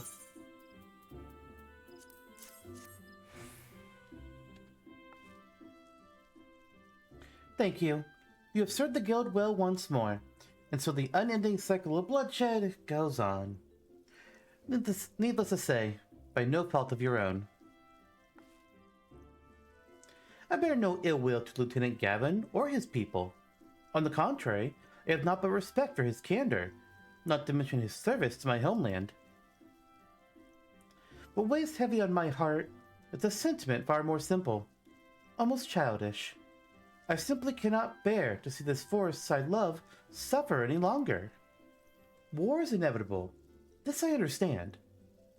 Thank you. You have served the guild well once more, and so the unending cycle of bloodshed goes on. Needless to say, by no fault of your own. I bear no ill will to Lieutenant Gavin or his people. On the contrary, I have naught but respect for his candor, not to mention his service to my homeland. What weighs heavy on my heart is a sentiment far more simple, almost childish. I simply cannot bear to see this forest I love suffer any longer. War is inevitable, this I understand,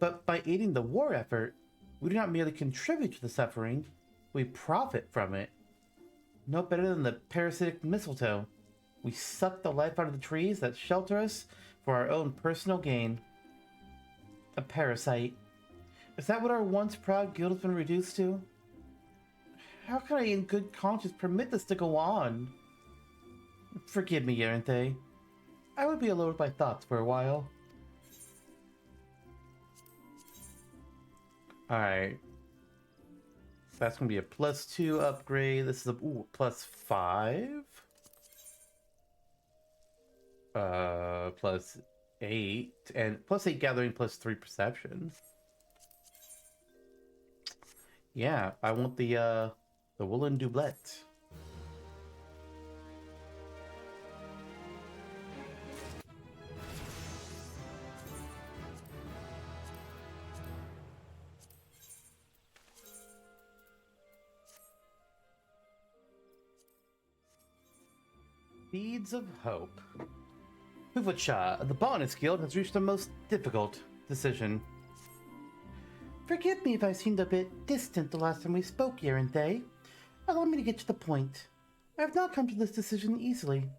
but by aiding the war effort, we do not merely contribute to the suffering, we profit from it. No better than the parasitic mistletoe. We suck the life out of the trees that shelter us for our own personal gain. A parasite. Is that what our once proud guild has been reduced to? How can I in good conscience permit this to go on? Forgive me, Yaranthe. I would be alone with my thoughts for a while. Alright. That's going to be a +2 upgrade. This is a +5. +8. And +8 gathering, +3 perception. Yeah, I want the woolen doublet. Beads of Hope. Fufucha, the Botanist Guild has reached a most difficult decision. Forgive me if I seemed a bit distant the last time we spoke, Yaranthe. Allow me to get to the point. I have not come to this decision easily,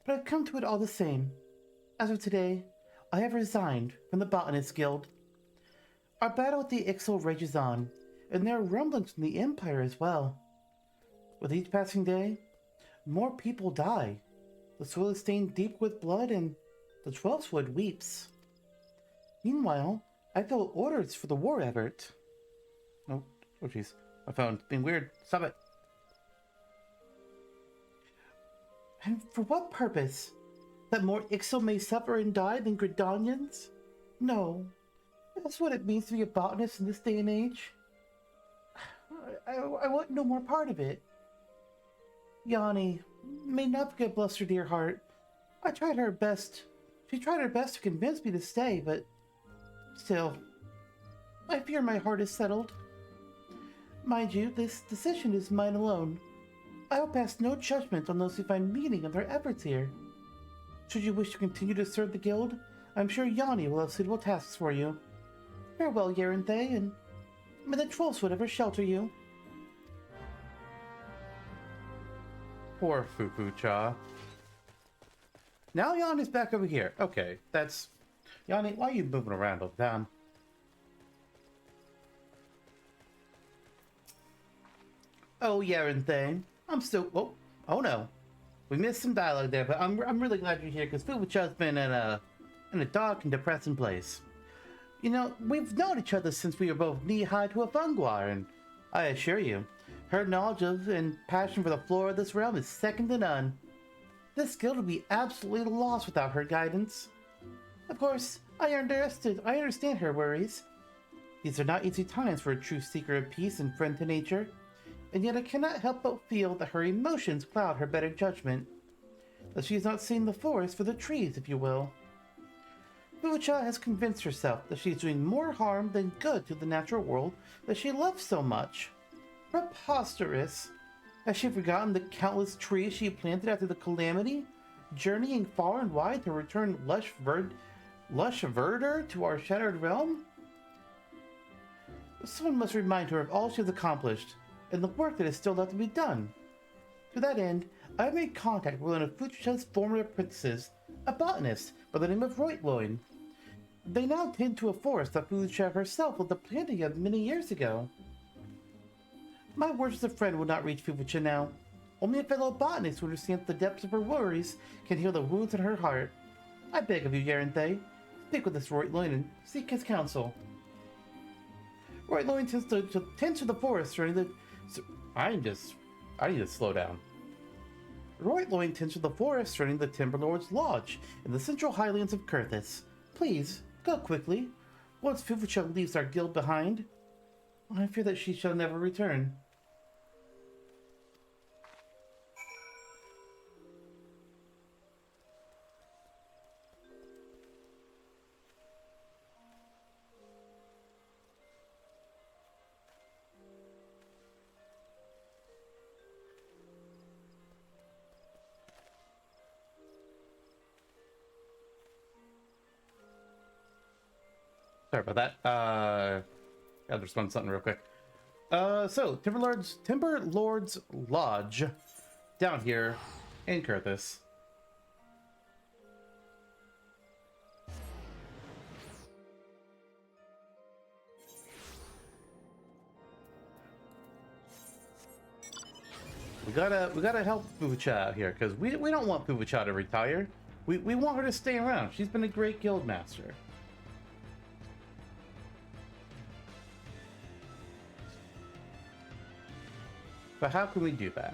but I've come to it all the same. As of today, I have resigned from the Botanist Guild. Our battle with the Ixal rages on, and there are rumblings from the Empire as well. With each passing day, more people die. The soil is stained deep with blood, and the 12th Wood weeps. Meanwhile, I fill orders for the war effort. Oh jeez. My phone's being weird. Stop it. And for what purpose? That more Ixal may suffer and die than Gridanians? No. That's what it means to be a botanist in this day and age. I want no more part of it. Yanni, may not forget bless her dear heart. She tried her best to convince me to stay, but still, I fear my heart is settled. Mind you, this decision is mine alone. I will pass no judgment on those who find meaning in their efforts here. Should you wish to continue to serve the guild, I'm sure Yanni will have suitable tasks for you. Farewell, Yaranthe, and may the 12th Wood ever shelter you. Poor Fufucha. Now Yanni's back over here. Okay, that's... Yanni, why are you moving around all the time? Oh, Yaranthe. I'm still... Oh no. We missed some dialogue there, but I'm really glad you're here, because Fufucha's been in a dark and depressing place. You know, we've known each other since we were both knee-high to a funguar, and I assure you, her knowledge of and passion for the flora of this realm is second to none. This guild would be absolutely lost without her guidance. Of course, I understand her worries. These are not easy times for a true seeker of peace and friend to nature, and yet I cannot help but feel that her emotions cloud her better judgment. That she has not seen the forest for the trees, if you will. Fufucha has convinced herself that she is doing more harm than good to the natural world that she loves so much. Preposterous! Has she forgotten the countless trees she planted after the calamity, journeying far and wide to return lush verdure to our shattered realm? Someone must remind her of all she has accomplished, and the work that is still left to be done. To that end, I have made contact with one of Fufucha's former apprentices, a botanist by the name of Reutloin. They now tend to a forest that Fufucha herself led the planting of many years ago. My words as a friend would not reach Fufucha now. Only a fellow botanist who understands the depths of her worries can heal the wounds in her heart. I beg of you, Yaranthe, speak with this Reutloin and seek his counsel. Reutloin tends to the forest during the... I need to slow down. Roitloin tends to the forest surrounding the Timberlord's Lodge in the central highlands of Kurthis. Please, go quickly. Once Fufucha leaves our guild behind, I fear that she shall never return. Sorry about that. Gotta respond to something real quick. So Timberlord's Lodge, down here in Kurthis. We gotta help Fufucha out here, because we don't want Fufucha to retire. We want her to stay around. She's been a great guild master. But how can we do that?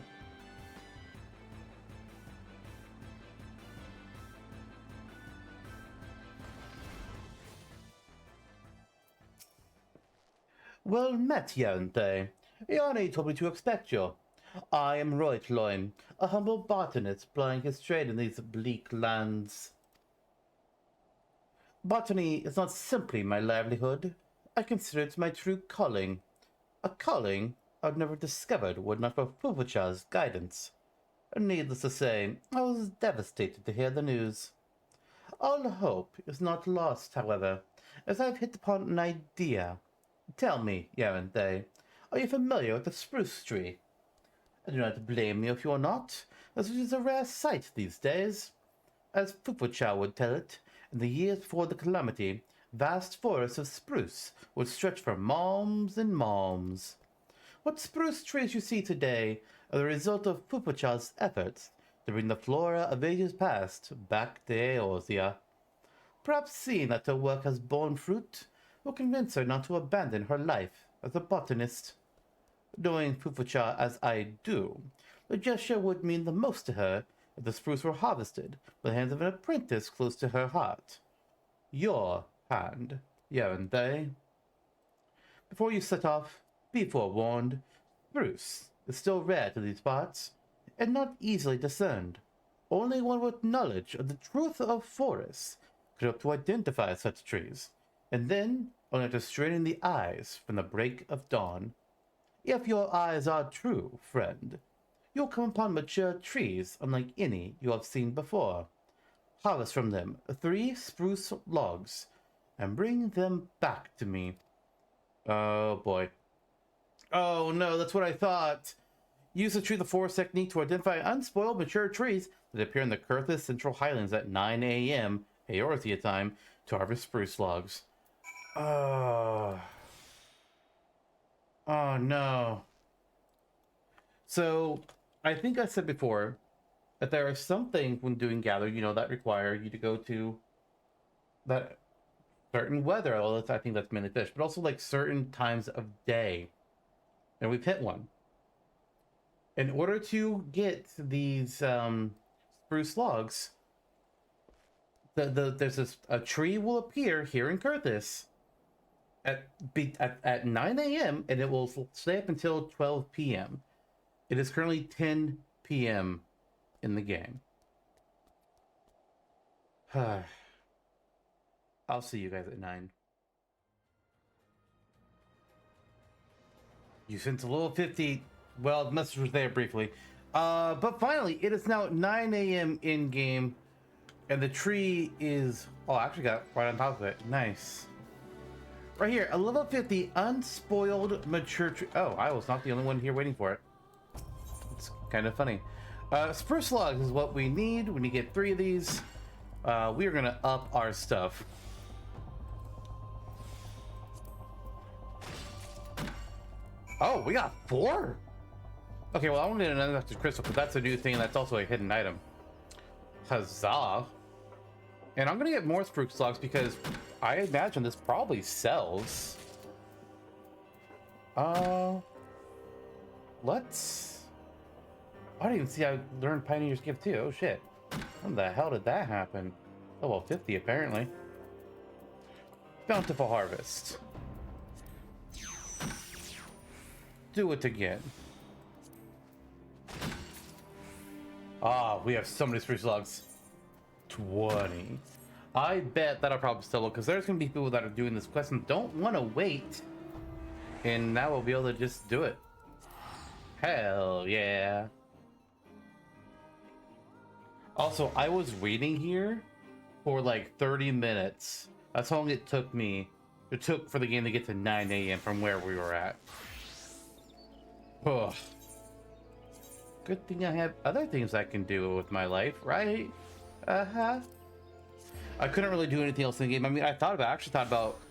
Well met, Yante. Yanni told me to expect you. I am Roitloin, a humble botanist plying his trade in these bleak lands. Botany is not simply my livelihood. I consider it my true calling. A calling I'd never discovered were not for Fufucha's guidance. Needless to say, I was devastated to hear the news. All hope is not lost, however, as I've hit upon an idea. Tell me, Yaranthe, are you familiar with the spruce tree? I do not blame you if you are not, as it is a rare sight these days. As Fufucha would tell it, in the years before the calamity, vast forests of spruce would stretch for malms and malms. What spruce trees you see today are the result of Fufucha's efforts to bring the flora of ages past back to Eorzea. Perhaps seeing that her work has borne fruit will convince her not to abandon her life as a botanist. Knowing Fufucha as I do, the gesture would mean the most to her if the spruce were harvested by the hands of an apprentice close to her heart. Your hand, Yaranthe. Before you set off, be forewarned, spruce is still rare to these parts, and not easily discerned. Only one with knowledge of the truth of forests could hope to identify such trees, and then only after straining the eyes from the break of dawn. If your eyes are true, friend, you'll come upon mature trees unlike any you have seen before. Harvest from them 3 spruce logs, and bring them back to me. Oh boy. Oh no, that's what I thought. Use the Tree of the Forest technique to identify unspoiled mature trees that appear in the Kurthis Central Highlands at 9 a.m. Eorzea time to harvest spruce logs. Oh no. So, I think I said before that there are some things when doing gather, that require you to go to that certain weather. Well, I think that's mainly fish, but also like certain times of day. And we've hit one. In order to get these spruce logs, there's a tree will appear here in Kurthis at 9 a.m. and it will stay up until 12 p.m. It is currently 10 p.m. in the game. I'll see you guys at 9. You sent a little 50. Well, the message was there briefly. But finally, it is now 9 a.m. in game, and the tree is. Oh, I actually got right on top of it. Nice. Right here, a level 50 unspoiled mature tree. Oh, I was not the only one here waiting for it. It's kind of funny. Spruce logs is what we need. We need to get 3 of these. We are gonna up our stuff. Oh, we got 4? Okay, well, I wanted another crystal, but that's a new thing. That's also a hidden item. Huzzah. And I'm gonna get more spruce logs because I imagine this probably sells. Let's I didn't even see I learned Pioneer's Gift too. Oh shit. When the hell did that happen? Oh well, 50 apparently. Bountiful Harvest. Do it again. Ah, we have so many spruce logs. 20. I bet that'll probably still look, because there's going to be people that are doing this quest and don't want to wait. And now we'll be able to just do it. Hell yeah. Also, I was waiting here for like 30 minutes. That's how long it took me. It took for the game to get to 9 a.m. from where we were at. Ugh. Good thing I have other things I can do with my life, right? Uh-huh. I couldn't really do anything else in the game. I mean, I actually thought about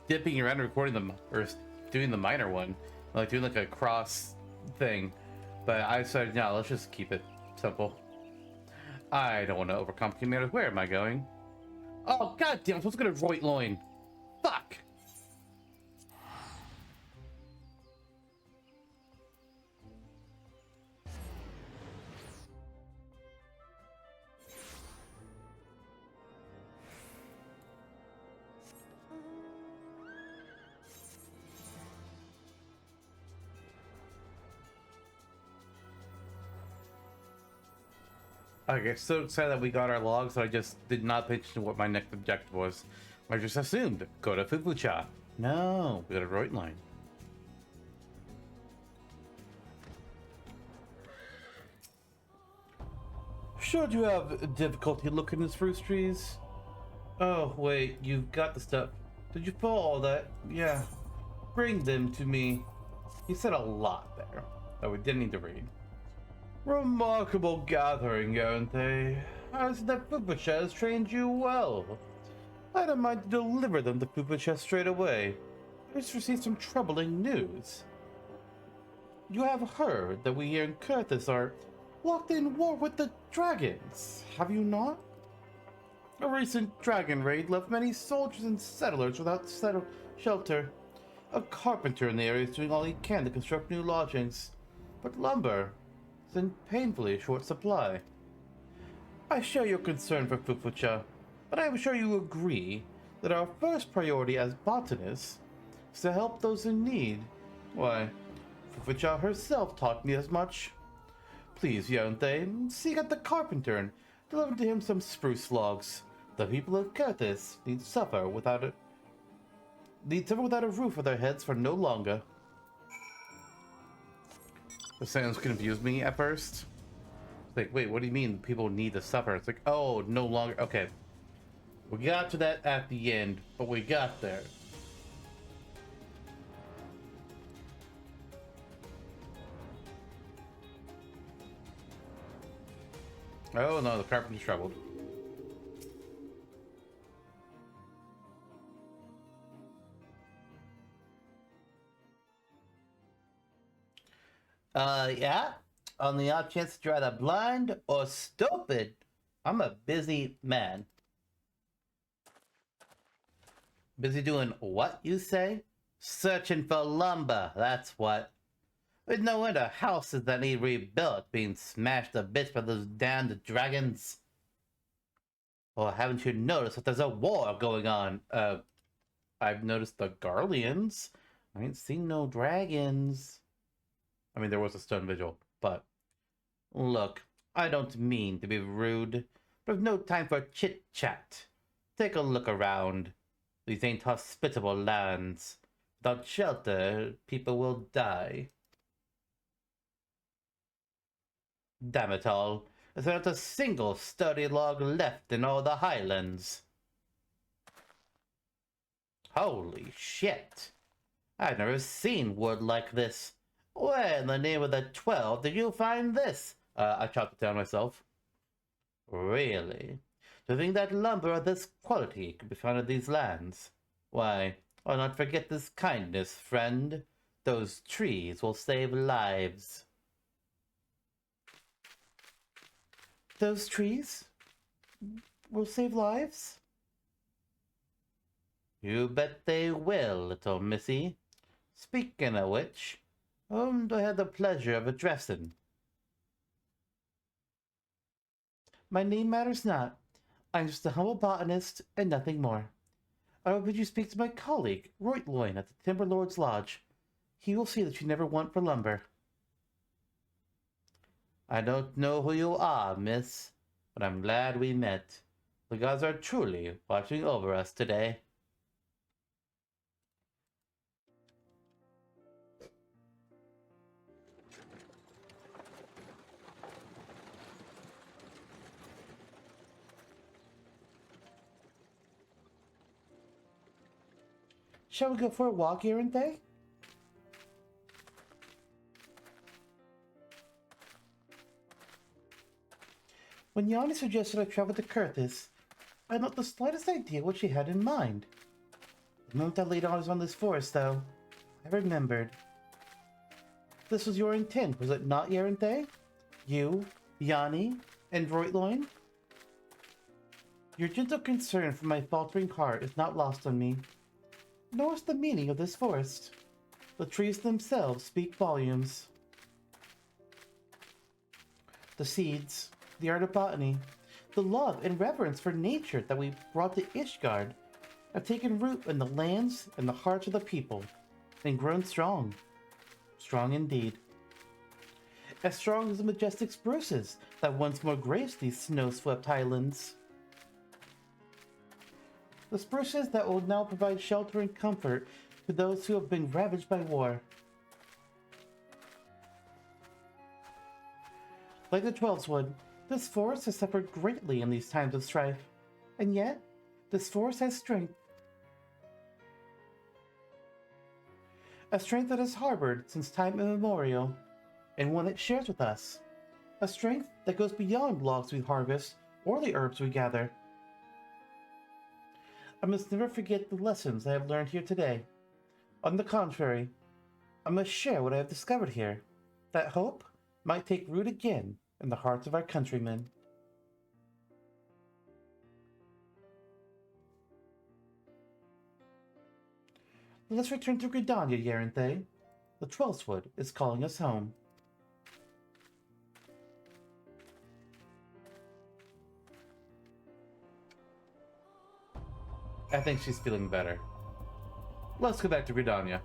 dipping around and recording them, or doing the minor one. Like doing like a cross thing. But I decided, no, let's just keep it simple. I don't want to overcomplicate matters. Where am I going? Oh, goddamn, I'm supposed to go to Roit Loin. Fuck! Okay, so excited that we got our logs, so I just did not pay attention to what my next objective was. I just assumed, go to Fufucha. No, we got a Roit line. Should you have difficulty looking at spruce trees? Oh, wait, you've got the stuff. Did you pull all that? Yeah. Bring them to me. He said a lot there that we didn't need to read. Remarkable gathering, aren't they? As the Fufucha has trained you well. I don't mind to deliver them to Fufucha straight away. I just received some troubling news. You have heard that we here in Kurthus are locked in war with the dragons, have you not? A recent dragon raid left many soldiers and settlers without shelter. A carpenter in the area is doing all he can to construct new lodgings, but lumber is in painfully short supply. I share your concern for Fufucha, but I am sure you agree that our first priority as botanists is to help those in need. Why, Fufucha herself taught me as much. Please, Yonte, seek out the carpenter and deliver to him some spruce logs. The people of Kurthus need suffer without a roof over their heads for no longer. The sentence confused me at first. It's like, wait, what do you mean people need to suffer? It's like, oh, no longer. Okay. We got to that at the end, but we got there. Oh no, the carpenter's troubled. Yeah? On the odd chance that you're either blind or stupid, I'm a busy man. Busy doing what, you say? Searching for lumber, that's what. With no wonder houses that need rebuilt being smashed to bits by those damned dragons. Or haven't you noticed that there's a war going on? I've noticed the Garleans. I ain't seen no dragons. I mean, there was a stone vigil, but... Look, I don't mean to be rude, but I've no time for chit-chat. Take a look around. These ain't hospitable lands. Without shelter, people will die. Damn it all, there's not a single sturdy log left in all the highlands. Holy shit! I've never seen wood like this. Where in the name of the 12 did you find this? I chopped it down myself. Really? To think that lumber of this quality could be found in these lands? Why, I'll not forget this kindness, friend. Those trees will save lives. Those trees will save lives? You bet they will, little missy. Speaking of which, whom do I have the pleasure of addressing? My name matters not. I'm just a humble botanist and nothing more. I will bid you speak to my colleague, Reutloin, at the Timber Lord's Lodge. He will see that you never want for lumber. I don't know who you are, miss, but I'm glad we met. The gods are truly watching over us today. Shall we go for a walk, Erenthay? When Yanni suggested I travel to Kurthis, I had not the slightest idea what she had in mind. The moment I laid eyes on this forest, though, I remembered. This was your intent, was it not, Erenthay? You, Yanni, and Reutloin? Your gentle concern for my faltering heart is not lost on me, nor is the meaning of this forest. The trees themselves speak volumes. The seeds, the art of botany, the love and reverence for nature that we brought to Ishgard have taken root in the lands and the hearts of the people and grown strong. Strong indeed. As strong as the majestic spruces that once more graced these snow-swept highlands. The spruces that will now provide shelter and comfort to those who have been ravaged by war. Like the Twelves would, this forest has suffered greatly in these times of strife, and yet, this forest has strength. A strength that has harbored since time immemorial, and one it shares with us. A strength that goes beyond logs we harvest or the herbs we gather. I must never forget the lessons I have learned here today. On the contrary, I must share what I have discovered here, that hope might take root again in the hearts of our countrymen. Let us return to Gridania, Yerinthe. The Twelfthwood is calling us home. I think she's feeling better. Let's go back to Gridania.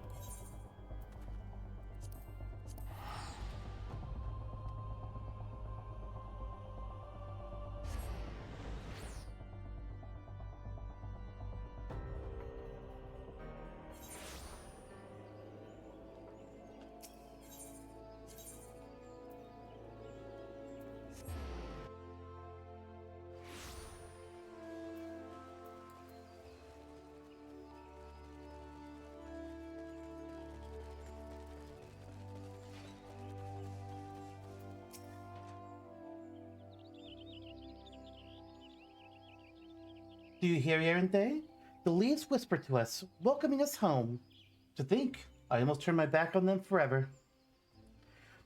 Do you hear, Yerinthe? The leaves whisper to us, welcoming us home. To think, I almost turned my back on them forever.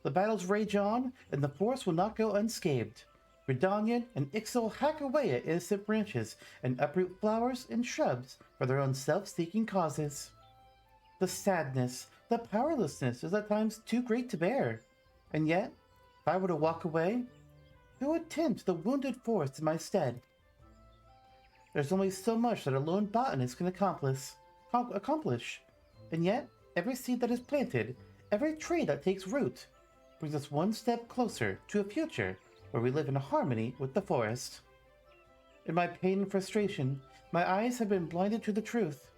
The battles rage on, and the forest will not go unscathed. Gridanian and Ixil hack away at innocent branches and uproot flowers and shrubs for their own self-seeking causes. The sadness, the powerlessness is at times too great to bear. And yet, if I were to walk away, who would tend to the wounded forest in my stead? There's only so much that a lone botanist can accomplish. And yet, every seed that is planted, every tree that takes root, brings us one step closer to a future where we live in harmony with the forest. In my pain and frustration, my eyes have been blinded to the truth.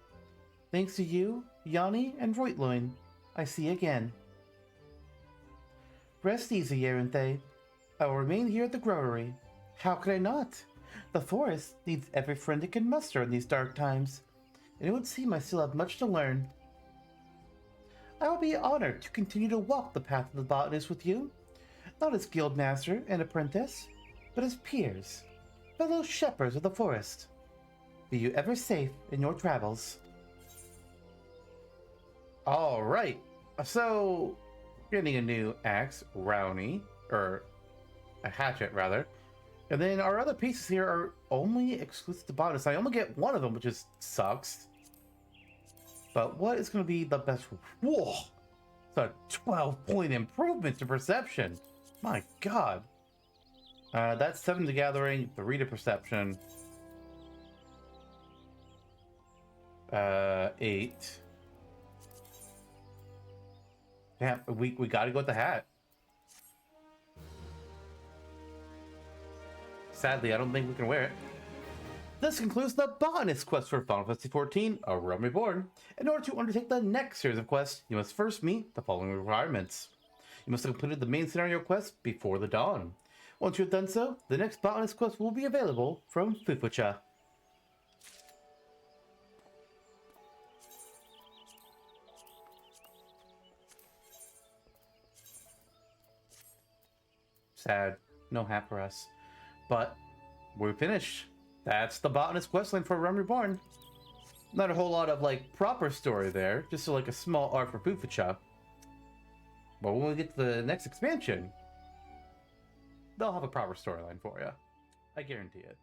Thanks to you, Yanni, and Reutloin, I see again. Rest easy, Yerinthe. I will remain here at the Growery. How could I not? The forest needs every friend it can muster in these dark times, and it would seem I still have much to learn. I would be honored to continue to walk the path of the botanist with you, not as guildmaster and apprentice, but as peers, fellow shepherds of the forest. Be you ever safe in your travels. All right, so getting a new axe, Rowney, or a hatchet rather. And then our other pieces here are only exclusive to bonus. I only get one of them, which just sucks. But what is going to be the best? Whoa! It's a 12-point improvement to perception. My god. That's 7 to gathering, 3 to perception. 8. Damn, we gotta go with the hat. Sadly, I don't think we can wear it. This concludes the Botanist quest for Final Fantasy XIV, A Realm Reborn. In order to undertake the next series of quests, you must first meet the following requirements. You must have completed the main scenario quest before the dawn. Once you have done so, the next Botanist quest will be available from Fufucha. Sad. No hat for us. But we're finished. That's the Botanist questline for Realm Reborn. Not a whole lot of, like, proper story there. Just like a small arc for Fufucha. But when we get to the next expansion, they'll have a proper storyline for you. I guarantee it.